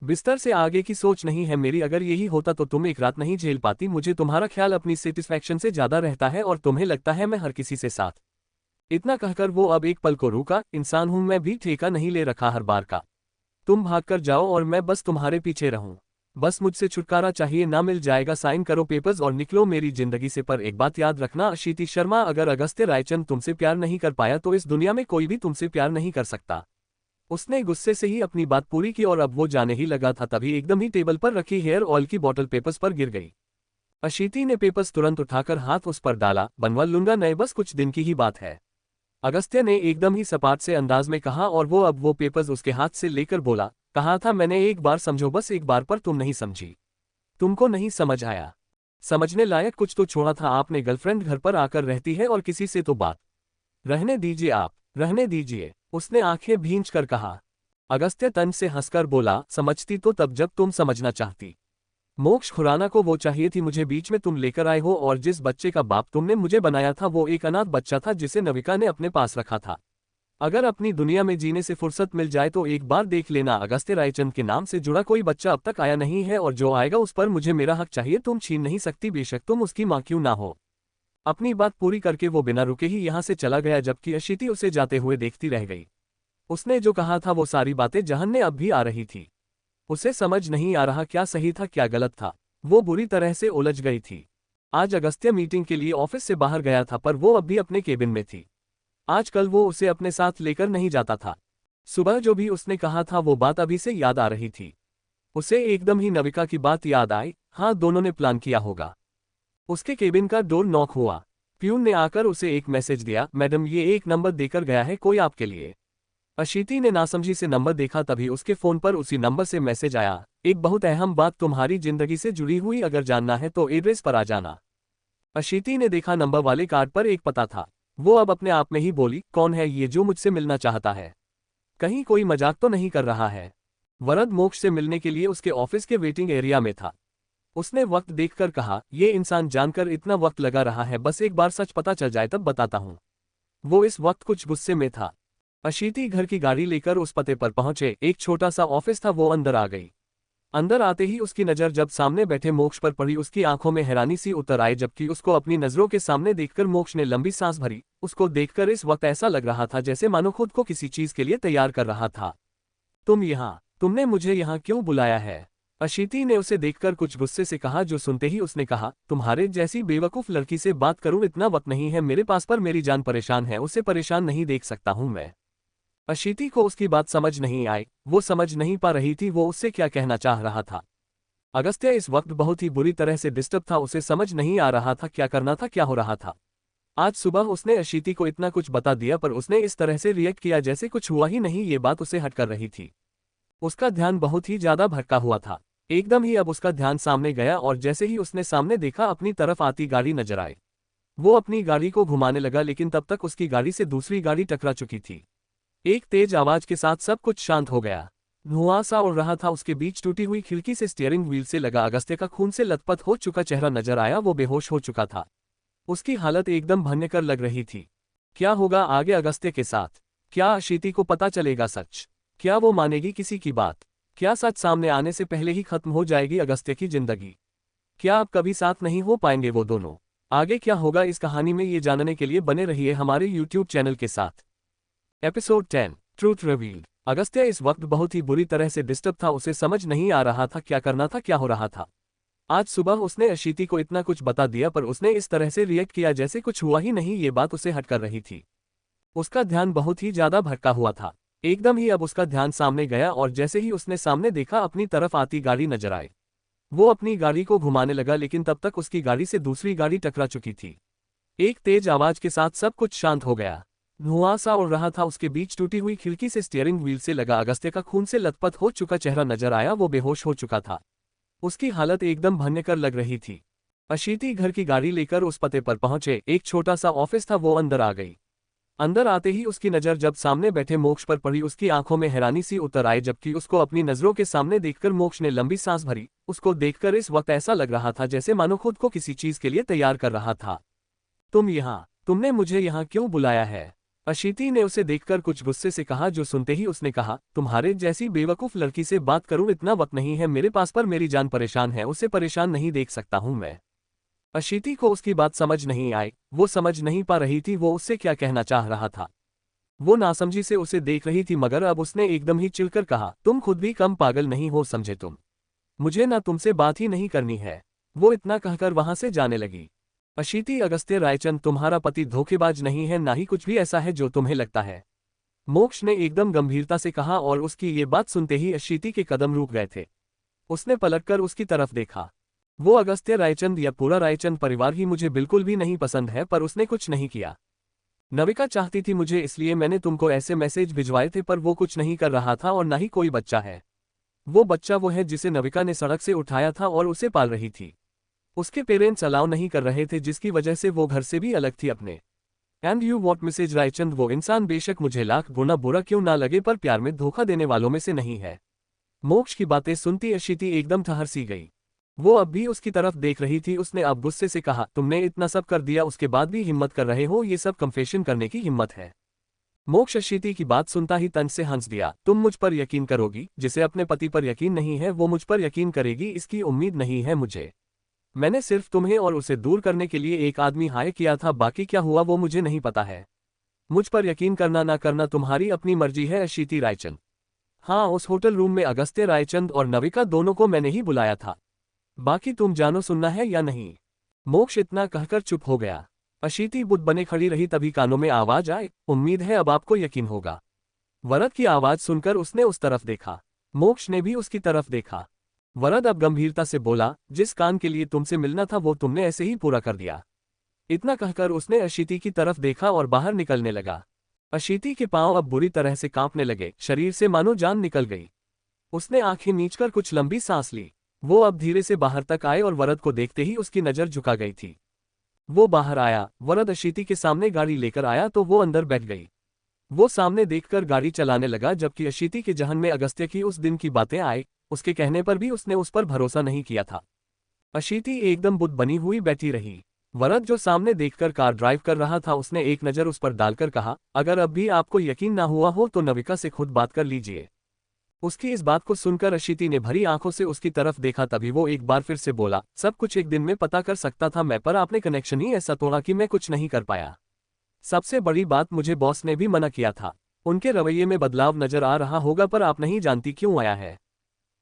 बिस्तर से आगे की सोच नहीं है मेरी, अगर यही होता तो तुम एक रात नहीं झेल पाती, मुझे तुम्हारा ख्याल अपनी सेटिस्फैक्शन से ज्यादा रहता है और तुम्हें लगता है मैं हर किसी से साथ। इतना कहकर वो अब एक पल को रुका, इंसान हूं मैं भी, ठेका नहीं ले रखा हर बार का। तुम भागकर जाओ और मैं बस तुम्हारे पीछे रहूं। बस मुझसे छुटकारा चाहिए, ना मिल जाएगा, साइन करो पेपर्स और निकलो मेरी जिंदगी से। पर एक बात याद रखना अशीति शर्मा, अगर अगस्त्य रायचंद तुमसे प्यार नहीं कर पाया तो इस दुनिया में कोई भी तुमसे प्यार नहीं कर सकता। उसने गुस्से से ही अपनी बात पूरी की और अब वो जाने ही लगा था, तभी एकदम ही टेबल पर रखी हेयर ऑयल की बोतल पेपर्स पर गिर गई। अशीति ने पेपर्स तुरंत उठाकर हाथ उस पर डाला। बनवा लूंगा नए, बस कुछ दिन की ही बात है, अगस्त्य ने एकदम ही सपाट से अंदाज में कहा और वो अब वो पेपर्स उसके हाथ से लेकर बोला, कहा था मैंने एक बार समझो, बस एक बार, पर तुम नहीं समझी। तुमको नहीं समझ आया। समझने लायक कुछ तो छोड़ा था आपने। गर्लफ्रेंड घर पर आकर रहती है और किसी से तो बात। रहने दीजिए आप, रहने दीजिए, उसने आंखें भींच कर कहा। अगस्त्य तंज से हंसकर बोला, समझती तो तब जब तुम समझना चाहती। मोक्ष खुराना को वो चाहिए थी, मुझे बीच में तुम लेकर आए हो, और जिस बच्चे का बाप तुमने मुझे बनाया था वो एक अनाथ बच्चा था जिसे नविका ने अपने पास रखा था। अगर अपनी दुनिया में जीने से फुर्सत मिल जाए तो एक बार देख लेना, अगस्त्य रायचंद के नाम से जुड़ा कोई बच्चा अब तक आया नहीं है, और जो आएगा उस पर मुझे मेरा हक चाहिए। तुम छीन नहीं सकती, बेशक तुम उसकी मां क्यों ना हो। अपनी बात पूरी करके वो बिना रुके ही यहां से चला गया, जबकि अशीति उसे जाते हुए देखती रह गई। उसने जो कहा था वो सारी बातें जहन ने अब भी आ रही थी। उसे समझ नहीं आ रहा क्या सही था क्या गलत था। वो बुरी तरह से उलझ गई थी। आज अगस्त्य मीटिंग के लिए ऑफिस से बाहर गया था, पर वो अब भी अपने केबिन में थी। आजकल वो उसे अपने साथ लेकर नहीं जाता था। सुबह जो भी उसने कहा था वो बात अभी से याद आ रही थी। उसे एकदम ही नविका की बात याद आई। हाँ, दोनों ने प्लान किया होगा। उसके केबिन का डोर नॉक हुआ। प्यून ने आकर उसे एक मैसेज दिया, मैडम ये एक नंबर देकर गया है कोई आपके लिए। अशीति ने नासमझी से नंबर देखा, तभी उसके फोन पर उसी नंबर से मैसेज आया, एक बहुत अहम बात तुम्हारी जिंदगी से जुड़ी हुई, अगर जानना है तो एड्रेस पर आ जाना। अशीति ने देखा नंबर वाले कार्ड पर एक पता था। वो अब अपने आप में ही बोली, कौन है ये जो मुझसे मिलना चाहता है? कहीं कोई मजाक तो नहीं कर रहा है? वरद मोक्ष से मिलने के लिए उसके ऑफिस के वेटिंग एरिया में था। उसने वक्त देखकर कहा, ये इंसान जानकर इतना वक्त लगा रहा है, बस एक बार सच पता चल जाए तब बताता हूं। वो इस वक्त कुछ गुस्से में था। अशीति घर की गाड़ी लेकर उस पते पर पहुंचे। एक छोटा सा ऑफिस था, वो अंदर आ गई। अंदर आते ही उसकी नजर जब सामने बैठे मोक्ष पर पड़ी, उसकी आंखों में हैरानी सी उतर आई, जबकि उसको अपनी नजरों के सामने देखकर मोक्ष ने लंबी सांस भरी। उसको देखकर इस वक्त ऐसा लग रहा था जैसे मानो खुद को किसी चीज के लिए तैयार कर रहा था। तुमने मुझे यहाँ क्यों बुलाया है? अशीति ने उसे देखकर कुछ गुस्से से कहा, जो सुनते ही उसने कहा, तुम्हारे जैसी बेवकूफ लड़की से बात करूं, इतना वक्त नहीं है मेरे पास, पर मेरी जान परेशान है, उसे परेशान नहीं देख सकता हूं मैं। अशीति को उसकी बात समझ नहीं आई। वो समझ नहीं पा रही थी वो उससे क्या कहना चाह रहा था। अगस्त्य इस वक्त बहुत ही बुरी तरह से डिस्टर्ब था। उसे समझ नहीं आ रहा था क्या करना था, क्या हो रहा था। आज सुबह उसने अशीति को इतना कुछ बता दिया, पर उसने इस तरह से रिएक्ट किया जैसे कुछ हुआ ही नहीं। ये बात उसे हट कर रही थी। उसका ध्यान बहुत ही ज्यादा भटका हुआ था। एकदम ही अब उसका ध्यान सामने गया, और जैसे ही उसने सामने देखा अपनी तरफ आती गाड़ी नजर आई। वो अपनी गाड़ी को घुमाने लगा, लेकिन तब तक उसकी गाड़ी से दूसरी गाड़ी टकरा चुकी थी। एक तेज आवाज के साथ सब कुछ शांत हो गया। धुआं सा उड़ रहा था। उसके बीच टूटी हुई खिड़की से स्टीयरिंग व्हील से लगा अगस्त्य का खून से लथपथ हो चुका चेहरा नजर आया। वो बेहोश हो चुका था। उसकी हालत एकदम भयंकर लग रही थी। क्या होगा आगे अगस्त्य के साथ? क्या अशीति को पता चलेगा सच? क्या वो मानेगी किसी की बात? क्या सच सामने आने से पहले ही खत्म हो जाएगी अगस्त्य की जिंदगी? क्या अब कभी साथ नहीं हो पाएंगे वो दोनों? आगे क्या होगा इस कहानी में, ये जानने के लिए बने रहिए हमारे यूट्यूब चैनल के साथ। Episode 10, truth revealed. अगस्त्य इस वक्त बहुत ही बुरी तरह से डिस्टर्ब था। उसे समझ नहीं आ रहा था क्या करना था, क्या हो रहा था। आज सुबह उसने अशीति को इतना कुछ बता दिया, पर उसने इस तरह से रिएक्ट किया जैसे कुछ हुआ ही नहीं। ये बात उसे हट कर रही थी। उसका ध्यान बहुत ही ज्यादा भटका हुआ था। एकदम ही अब उसका ध्यान सामने गया, और जैसे ही उसने सामने देखा अपनी तरफ आती गाड़ी नजर आई। वो अपनी गाड़ी को घुमाने लगा, लेकिन तब तक उसकी गाड़ी से दूसरी गाड़ी टकरा चुकी थी। एक तेज आवाज के साथ सब कुछ शांत हो गया। धुआं सा उड़ रहा था। उसके बीच टूटी हुई खिड़की से स्टीयरिंग व्हील से लगा अगस्त्य का खून से लथपथ हो चुका चेहरा नजर आया। वो बेहोश हो चुका था। उसकी हालत एकदम भयंकर लग रही थी। अशीति घर की गाड़ी लेकर उस पते पर पहुंचे। एक छोटा सा ऑफिस था, वो अंदर आ गई। अंदर आते ही उसकी नजर जब सामने बैठे मोक्ष पर पड़ी, उसकी आंखों में हैरानी सी उतर आई, जबकि उसको अपनी नजरों के सामने देखकर मोक्ष ने लंबी सांस भरी। उसको देखकर इस वक्त ऐसा लग रहा था जैसे मानो खुद को किसी चीज के लिए तैयार कर रहा था। तुमने मुझे यहाँ क्यों बुलाया है? अशीति ने उसे देखकर कुछ गुस्से से कहा, जो सुनते ही उसने कहा, तुम्हारे जैसी बेवकूफ लड़की से बात करूं, इतना वक्त नहीं है मेरे पास, पर मेरी जान परेशान है, उसे परेशान नहीं देख सकता हूं मैं। अशीति को उसकी बात समझ नहीं आई। वो समझ नहीं पा रही थी वो उससे क्या कहना चाह रहा था। वो नासमझी से उसे देख रही थी मगर अब उसने एकदम ही चिढ़कर कहा, तुम खुद भी कम पागल नहीं हो समझे तुम। मुझे ना तुमसे बात ही नहीं करनी है। वो इतना कहकर वहां से जाने लगी। अशीति अगस्त्य रायचंद, तुम्हारा पति धोखेबाज नहीं है, ना ही कुछ भी ऐसा है जो तुम्हें लगता है। मोक्ष ने एकदम गंभीरता से कहा और उसकी ये बात सुनते ही अशीति के कदम रुक गए थे। उसने पलटकर उसकी तरफ देखा। वो अगस्त्य रायचंद या पूरा रायचंद परिवार ही मुझे बिल्कुल भी नहीं पसंद है, पर उसने कुछ नहीं किया। नविका चाहती थी मुझे, इसलिए मैंने तुमको ऐसे मैसेज भिजवाए थे, पर वो कुछ नहीं कर रहा था और ना ही कोई बच्चा है। वो बच्चा वो है जिसे नविका ने सड़क से उठाया था और उसे पाल रही थी। उसके पेरेंट्स अलाउ नहीं कर रहे थे, जिसकी वजह से वो घर से भी अलग थी अपने। And you what Mrs Raichand, वो इंसान बेशक मुझे लाख गुना बुरा क्यों ना लगे, पर प्यार में धोखा देने वालों में से नहीं है। मोक्ष की बातें सुनती अशीति एकदम ठहर सी गई। वो अब भी उसकी तरफ देख रही थी। उसने अब गुस्से से कहा, तुमने इतना सब कर दिया, उसके बाद भी हिम्मत कर रहे हो, ये सब कन्फेशन करने की हिम्मत है? मोक्ष अशीति की बात सुनता ही तंज से हंस दिया। तुम मुझ पर यकीन करोगी? जिसे अपने पति पर यकीन नहीं है वो मुझ पर यकीन करेगी, इसकी उम्मीद नहीं है मुझे। मैंने सिर्फ तुम्हें और उसे दूर करने के लिए एक आदमी हायर किया था, बाकी क्या हुआ वो मुझे नहीं पता है। मुझ पर यकीन करना ना करना तुम्हारी अपनी मर्जी है अशीति रायचंद। हाँ, उस होटल रूम में अगस्त्य रायचंद और नविका दोनों को मैंने ही बुलाया था। बाकी तुम जानो, सुनना है या नहीं? मोक्ष इतना कहकर चुप हो गया। अशीति बुत बने खड़ी रही, तभी कानों में आवाज आए, उम्मीद है अब आपको यकीन होगा। वरद की आवाज सुनकर उसने उस तरफ देखा। मोक्ष ने भी उसकी तरफ देखा। वरद अब गंभीरता से बोला, जिस कान के लिए तुमसे मिलना था वो तुमने ऐसे ही पूरा कर दिया। इतना कहकर उसने अशीति की तरफ देखा और बाहर निकलने लगा। अशीति के पांव अब बुरी तरह से कांपने लगे, शरीर से मानो जान निकल गई। उसने आंखें नीचकर कुछ लंबी सांस ली। वो अब धीरे से बाहर तक आए और वरद को देखते ही उसकी नजर झुका गई थी। वो बाहर आया, वरद अशीति के सामने गाड़ी लेकर आया तो वो अंदर बैठ गई। वो सामने देखकर गाड़ी चलाने लगा, जबकि अशीति के जहन में अगस्त्य की उस दिन की बातें आई। उसके कहने पर भी उसने उस पर भरोसा नहीं किया था। अशीति एकदम बुत बनी हुई बैठी रही। वरद जो सामने देखकर कार ड्राइव कर रहा था, उसने एक नज़र उस पर डालकर कहा, अगर अब भी आपको यकीन ना हुआ हो तो नविका से खुद बात कर लीजिए। उसकी इस बात को सुनकर अशीति ने भरी आंखों से उसकी तरफ देखा। तभी वो एक बार फिर से बोला, सब कुछ एक दिन में पता कर सकता था मैं, पर आपने कनेक्शन ही ऐसा तोड़ा कि मैं कुछ नहीं कर पाया। सबसे बड़ी बात, मुझे बॉस ने भी मना किया था। उनके रवैये में बदलाव नजर आ रहा होगा, पर आप नहीं जानती क्यों आया है।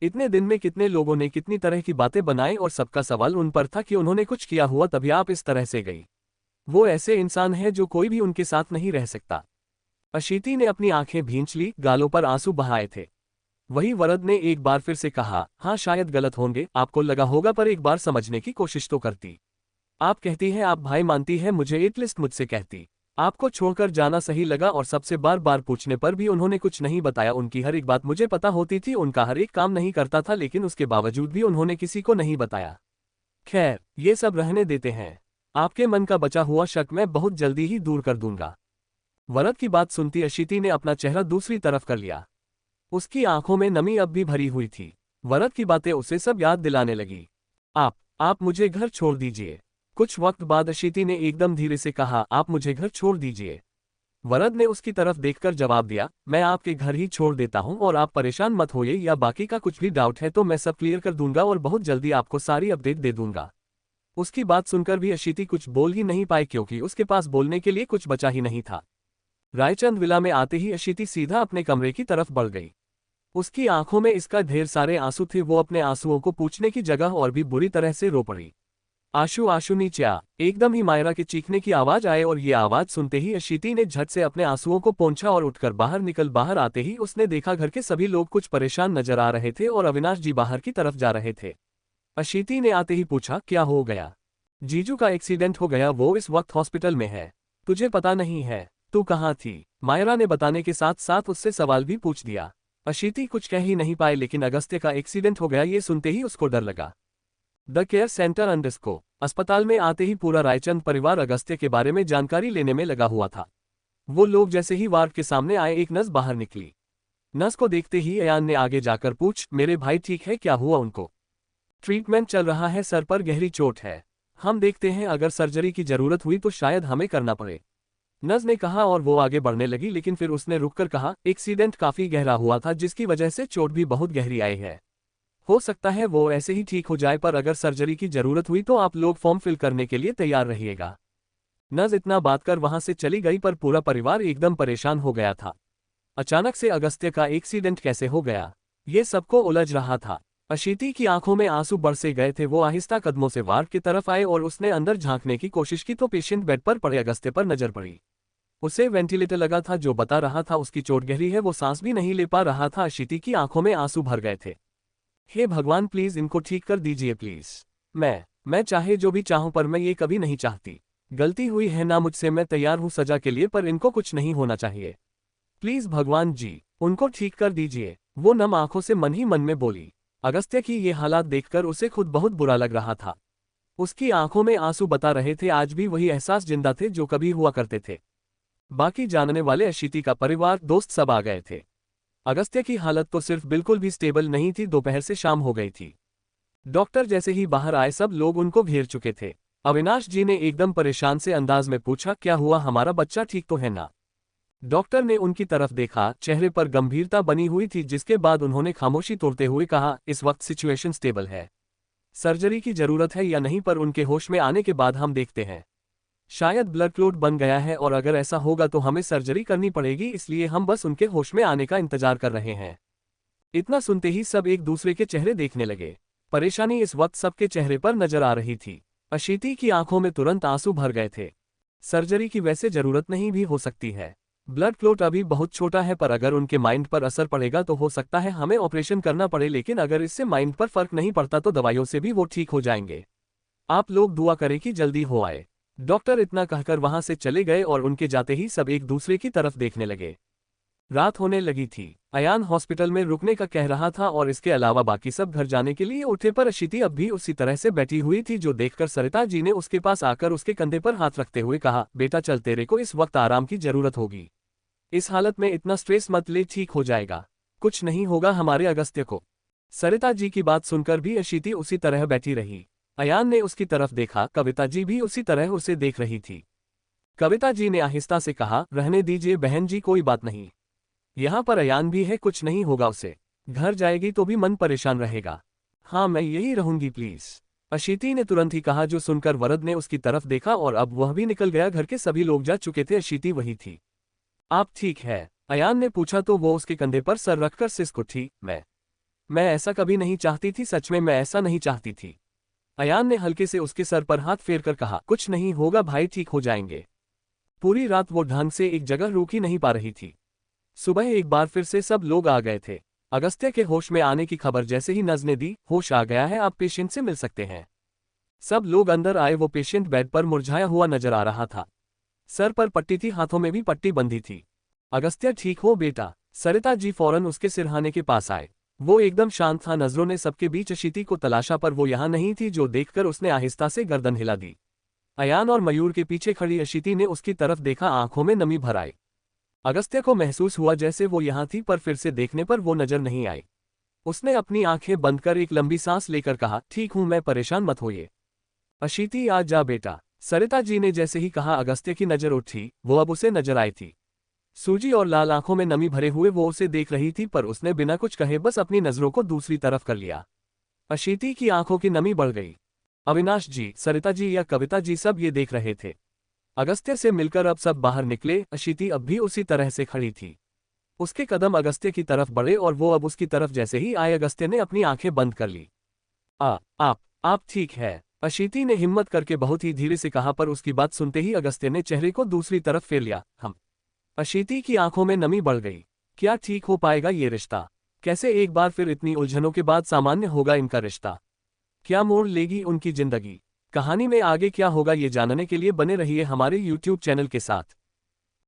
इतने दिन में कितने लोगों ने कितनी तरह की बातें बनाई और सबका सवाल उन पर था कि उन्होंने कुछ किया हुआ, तभी आप इस तरह से गई। वो ऐसे इंसान है जो कोई भी उनके साथ नहीं रह सकता। अशीति ने अपनी आंखें भींच ली, गालों पर आंसू बहाए थे। वही वरद ने एक बार फिर से कहा, हाँ शायद गलत होंगे, आपको लगा होगा, पर एक बार समझने की कोशिश तो करती। आप कहती है आप भाई मानती है मुझे, एटलीस्ट मुझसे कहती। आपको छोड़कर जाना सही लगा और सबसे बार बार पूछने पर भी उन्होंने कुछ नहीं बताया। उनकी हर एक बात मुझे पता होती थी, उनका हर एक काम नहीं करता था, लेकिन उसके बावजूद भी उन्होंने किसी को नहीं बताया। खैर, ये सब रहने देते हैं। आपके मन का बचा हुआ शक मैं बहुत जल्दी ही दूर कर दूंगा। वरद की बात सुनती अशीति ने अपना चेहरा दूसरी तरफ कर लिया। उसकी आंखों में नमी अब भी भरी हुई थी। वरद की बातें उसे सब याद दिलाने लगी। आप मुझे घर छोड़ दीजिए। कुछ वक्त बाद अशीति ने एकदम धीरे से कहा, आप मुझे घर छोड़ दीजिए। वरद ने उसकी तरफ देखकर जवाब दिया, मैं आपके घर ही छोड़ देता हूं और आप परेशान मत होइए, या बाकी का कुछ भी डाउट है तो मैं सब क्लियर कर दूंगा और बहुत जल्दी आपको सारी अपडेट दे दूंगा। उसकी बात सुनकर भी अशीति कुछ बोल ही नहीं पाई, क्योंकि उसके पास बोलने के लिए कुछ बचा ही नहीं था। रायचंद विला में आते ही अशीति सीधा अपने कमरे की तरफ बढ़ गई। उसकी आंखों में इसका ढेर सारे आंसू थे। वो अपने आंसुओं को पूछने की जगह और भी बुरी तरह से रो पड़ी। आशु आशु नीचे आ। एकदम ही मायरा के चीखने की आवाज आए और ये आवाज सुनते ही अशीति ने झट से अपने आंसुओं को पोंछा और उठकर बाहर आते ही उसने देखा घर के सभी लोग कुछ परेशान नजर आ रहे थे और अविनाश जी बाहर की तरफ जा रहे थे। अशीति ने आते ही पूछा, क्या हो गया? जीजू का एक्सीडेंट हो गया, वो इस वक्त हॉस्पिटल में है। तुझे पता नहीं है? तू कहाँ थी? मायरा ने बताने के साथ साथ उससे सवाल भी पूछ दिया। अशीति कुछ कह ही नहीं पाए, लेकिन अगस्त्य का एक्सीडेंट हो गया ये सुनते ही उसको डर लगा। द केयर सेंटर अंडरस्को अस्पताल में आते ही पूरा रायचंद परिवार अगस्त्य के बारे में जानकारी लेने में लगा हुआ था। वो लोग जैसे ही वार्ड के सामने आए, एक नर्स बाहर निकली। नर्स को देखते ही अयान ने आगे जाकर पूछ, मेरे भाई ठीक है? क्या हुआ उनको? ट्रीटमेंट चल रहा है, सर पर गहरी चोट है। हम देखते हैं, अगर सर्जरी की जरूरत हुई तो शायद हमें करना पड़े, नर्स ने कहा और वो आगे बढ़ने लगी। लेकिन फिर उसने रुककर कहा, एक्सीडेंट काफी गहरा हुआ था, जिसकी वजह से चोट भी बहुत गहरी आई है। हो सकता है वो ऐसे ही ठीक हो जाए, पर अगर सर्जरी की जरूरत हुई तो आप लोग फॉर्म फिल करने के लिए तैयार रहिएगा। नज इतना बात कर वहां से चली गई पर पूरा परिवार एकदम परेशान हो गया था। अचानक से अगस्त्य का एक्सीडेंट कैसे हो गया, ये सबको उलझ रहा था। अशीति की आंखों में आंसू बरसे गए थे। वो आहिस्ता कदमों से वार्ड की तरफ आए और उसने अंदर झांकने की कोशिश की तो पेशेंट बेड पर पड़े अगस्त्य पर नजर पड़ी। उसे वेंटिलेटर लगा था जो बता रहा था उसकी चोट गहरी है, वो सांस भी नहीं ले पा रहा था। अशीति की आंखों में आंसू भर गए थे। हे भगवान, प्लीज इनको ठीक कर दीजिए प्लीज। मैं चाहे जो भी चाहूं पर मैं ये कभी नहीं चाहती। गलती हुई है ना मुझसे, मैं तैयार हूं सजा के लिए, पर इनको कुछ नहीं होना चाहिए। प्लीज भगवान जी, उनको ठीक कर दीजिए। वो नम आंखों से मन ही मन में बोली। अगस्त्य की ये हालात देखकर उसे खुद बहुत बुरा लग रहा था। उसकी आंखों में आंसू बता रहे थे आज भी वही एहसास जिंदा थे जो कभी हुआ करते थे। बाकी जानने वाले, अशीति का परिवार, दोस्त सब आ गए थे। अगस्त्य की हालत तो सिर्फ बिल्कुल भी स्टेबल नहीं थी। दोपहर से शाम हो गई थी। डॉक्टर जैसे ही बाहर आए सब लोग उनको घेर चुके थे। अविनाश जी ने एकदम परेशान से अंदाज में पूछा, क्या हुआ, हमारा बच्चा ठीक तो है ना? डॉक्टर ने उनकी तरफ देखा, चेहरे पर गंभीरता बनी हुई थी, जिसके बाद उन्होंने खामोशी तोड़ते हुए कहा, इस वक्त सिचुएशन स्टेबल है। सर्जरी की जरूरत है या नहीं पर उनके होश में आने के बाद हम देखते हैं। शायद ब्लड क्लॉट बन गया है और अगर ऐसा होगा तो हमें सर्जरी करनी पड़ेगी, इसलिए हम बस उनके होश में आने का इंतजार कर रहे हैं। इतना सुनते ही सब एक दूसरे के चेहरे देखने लगे। परेशानी इस वक्त सबके चेहरे पर नजर आ रही थी। अशीति की आंखों में तुरंत आंसू भर गए थे। सर्जरी की वैसे जरूरत नहीं भी हो सकती है। ब्लड क्लॉट अभी बहुत छोटा है, पर अगर उनके माइंड पर असर पड़ेगा तो हो सकता है हमें ऑपरेशन करना पड़े, लेकिन अगर इससे माइंड पर फर्क नहीं पड़ता तो दवाइयों से भी वो ठीक हो जाएंगे। आप लोग दुआ करें कि जल्दी हो आए। डॉक्टर इतना कहकर वहां से चले गए और उनके जाते ही सब एक दूसरे की तरफ देखने लगे। रात होने लगी थी। अयान हॉस्पिटल में रुकने का कह रहा था और इसके अलावा बाकी सब घर जाने के लिए उठे, पर अशीति अब भी उसी तरह से बैठी हुई थी, जो देखकर सरिता जी ने उसके पास आकर उसके कंधे पर हाथ रखते हुए कहा, बेटा चल, तेरे को इस वक्त आराम की जरूरत होगी। इस हालत में इतना स्ट्रेस मत ले, ठीक हो जाएगा, कुछ नहीं होगा हमारे अगस्त्य को। सरिता जी की बात सुनकर भी अशीति उसी तरह बैठी रही। अयान ने उसकी तरफ देखा, कविता जी भी उसी तरह उसे देख रही थी। कविता जी ने आहिस्ता से कहा, रहने दीजिए बहन जी, कोई बात नहीं। यहाँ पर अयान भी है, कुछ नहीं होगा उसे। घर जाएगी तो भी मन परेशान रहेगा। हाँ, मैं यही रहूंगी प्लीज। अशीति ने तुरंत ही कहा, जो सुनकर वरद ने उसकी तरफ देखा और अब वह भी निकल गया। घर के सभी लोग जा चुके थे, अशीति वही थी। आप ठीक है? अयान ने पूछा तो वो उसके कंधे पर सर रखकर सिसक उठी। मैं ऐसा कभी नहीं चाहती थी, सच में मैं ऐसा नहीं चाहती थी। अयान ने हल्के से उसके सर पर हाथ फेरकर कहा, कुछ नहीं होगा भाई, ठीक हो जाएंगे। पूरी रात वो ढंग से एक जगह रुक ही नहीं पा रही थी। सुबह एक बार फिर से सब लोग आ गए थे। अगस्त्य के होश में आने की खबर जैसे ही नज ने दी, होश आ गया है, आप पेशेंट से मिल सकते हैं। सब लोग अंदर आए। वो पेशेंट बेड पर मुरझाया हुआ नजर आ रहा था। सर पर पट्टी थी, हाथों में भी पट्टी बंधी थी। अगस्त्य ठीक हो बेटा? सरिता जी फौरन उसके सिरहाने के पास आए। वो एकदम शांत था। नजरों ने सबके बीच अशीति को तलाशा, पर वो यहाँ नहीं थी, जो देखकर उसने आहिस्ता से गर्दन हिला दी। अयान और मयूर के पीछे खड़ी अशीति ने उसकी तरफ देखा, आंखों में नमी भर आई। अगस्त्य को महसूस हुआ जैसे वो यहाँ थी, पर फिर से देखने पर वो नजर नहीं आई। उसने अपनी आंखें बंद कर एक लंबी सांस लेकर कहा, ठीक हूं मैं, परेशान मत होइए। अशीति आ जा बेटा। सरिता जी ने जैसे ही कहा, अगस्त्य की नजर उठी। वो अब उसे नजर आई थी। सूजी और लाल आंखों में नमी भरे हुए वो उसे देख रही थी, पर उसने बिना कुछ कहे बस अपनी नजरों को दूसरी तरफ कर लिया। अशीति की आंखों की नमी बढ़ गई। अविनाश जी, सरिता जी या कविता जी सब ये देख रहे थे। अगस्त्य से मिलकर अब सब बाहर निकले। अशीति अब भी उसी तरह से खड़ी थी। उसके कदम अगस्त्य की तरफ बढ़े और वो अब उसकी तरफ जैसे ही आए, अगस्त्य ने अपनी आंखें बंद कर ली। आप ठीक है? अशीति ने हिम्मत करके बहुत ही धीरे से कहा, पर उसकी बात सुनते ही अगस्त्य ने चेहरे को दूसरी तरफ फेर लिया। हम। अशीति की आंखों में नमी बढ़ गई। क्या ठीक हो पाएगा ये रिश्ता? कैसे एक बार फिर इतनी उलझनों के बाद सामान्य होगा इनका रिश्ता? क्या मोड़ लेगी उनकी जिंदगी? कहानी में आगे क्या होगा ये जानने के लिए बने रहिए हमारे YouTube चैनल के साथ।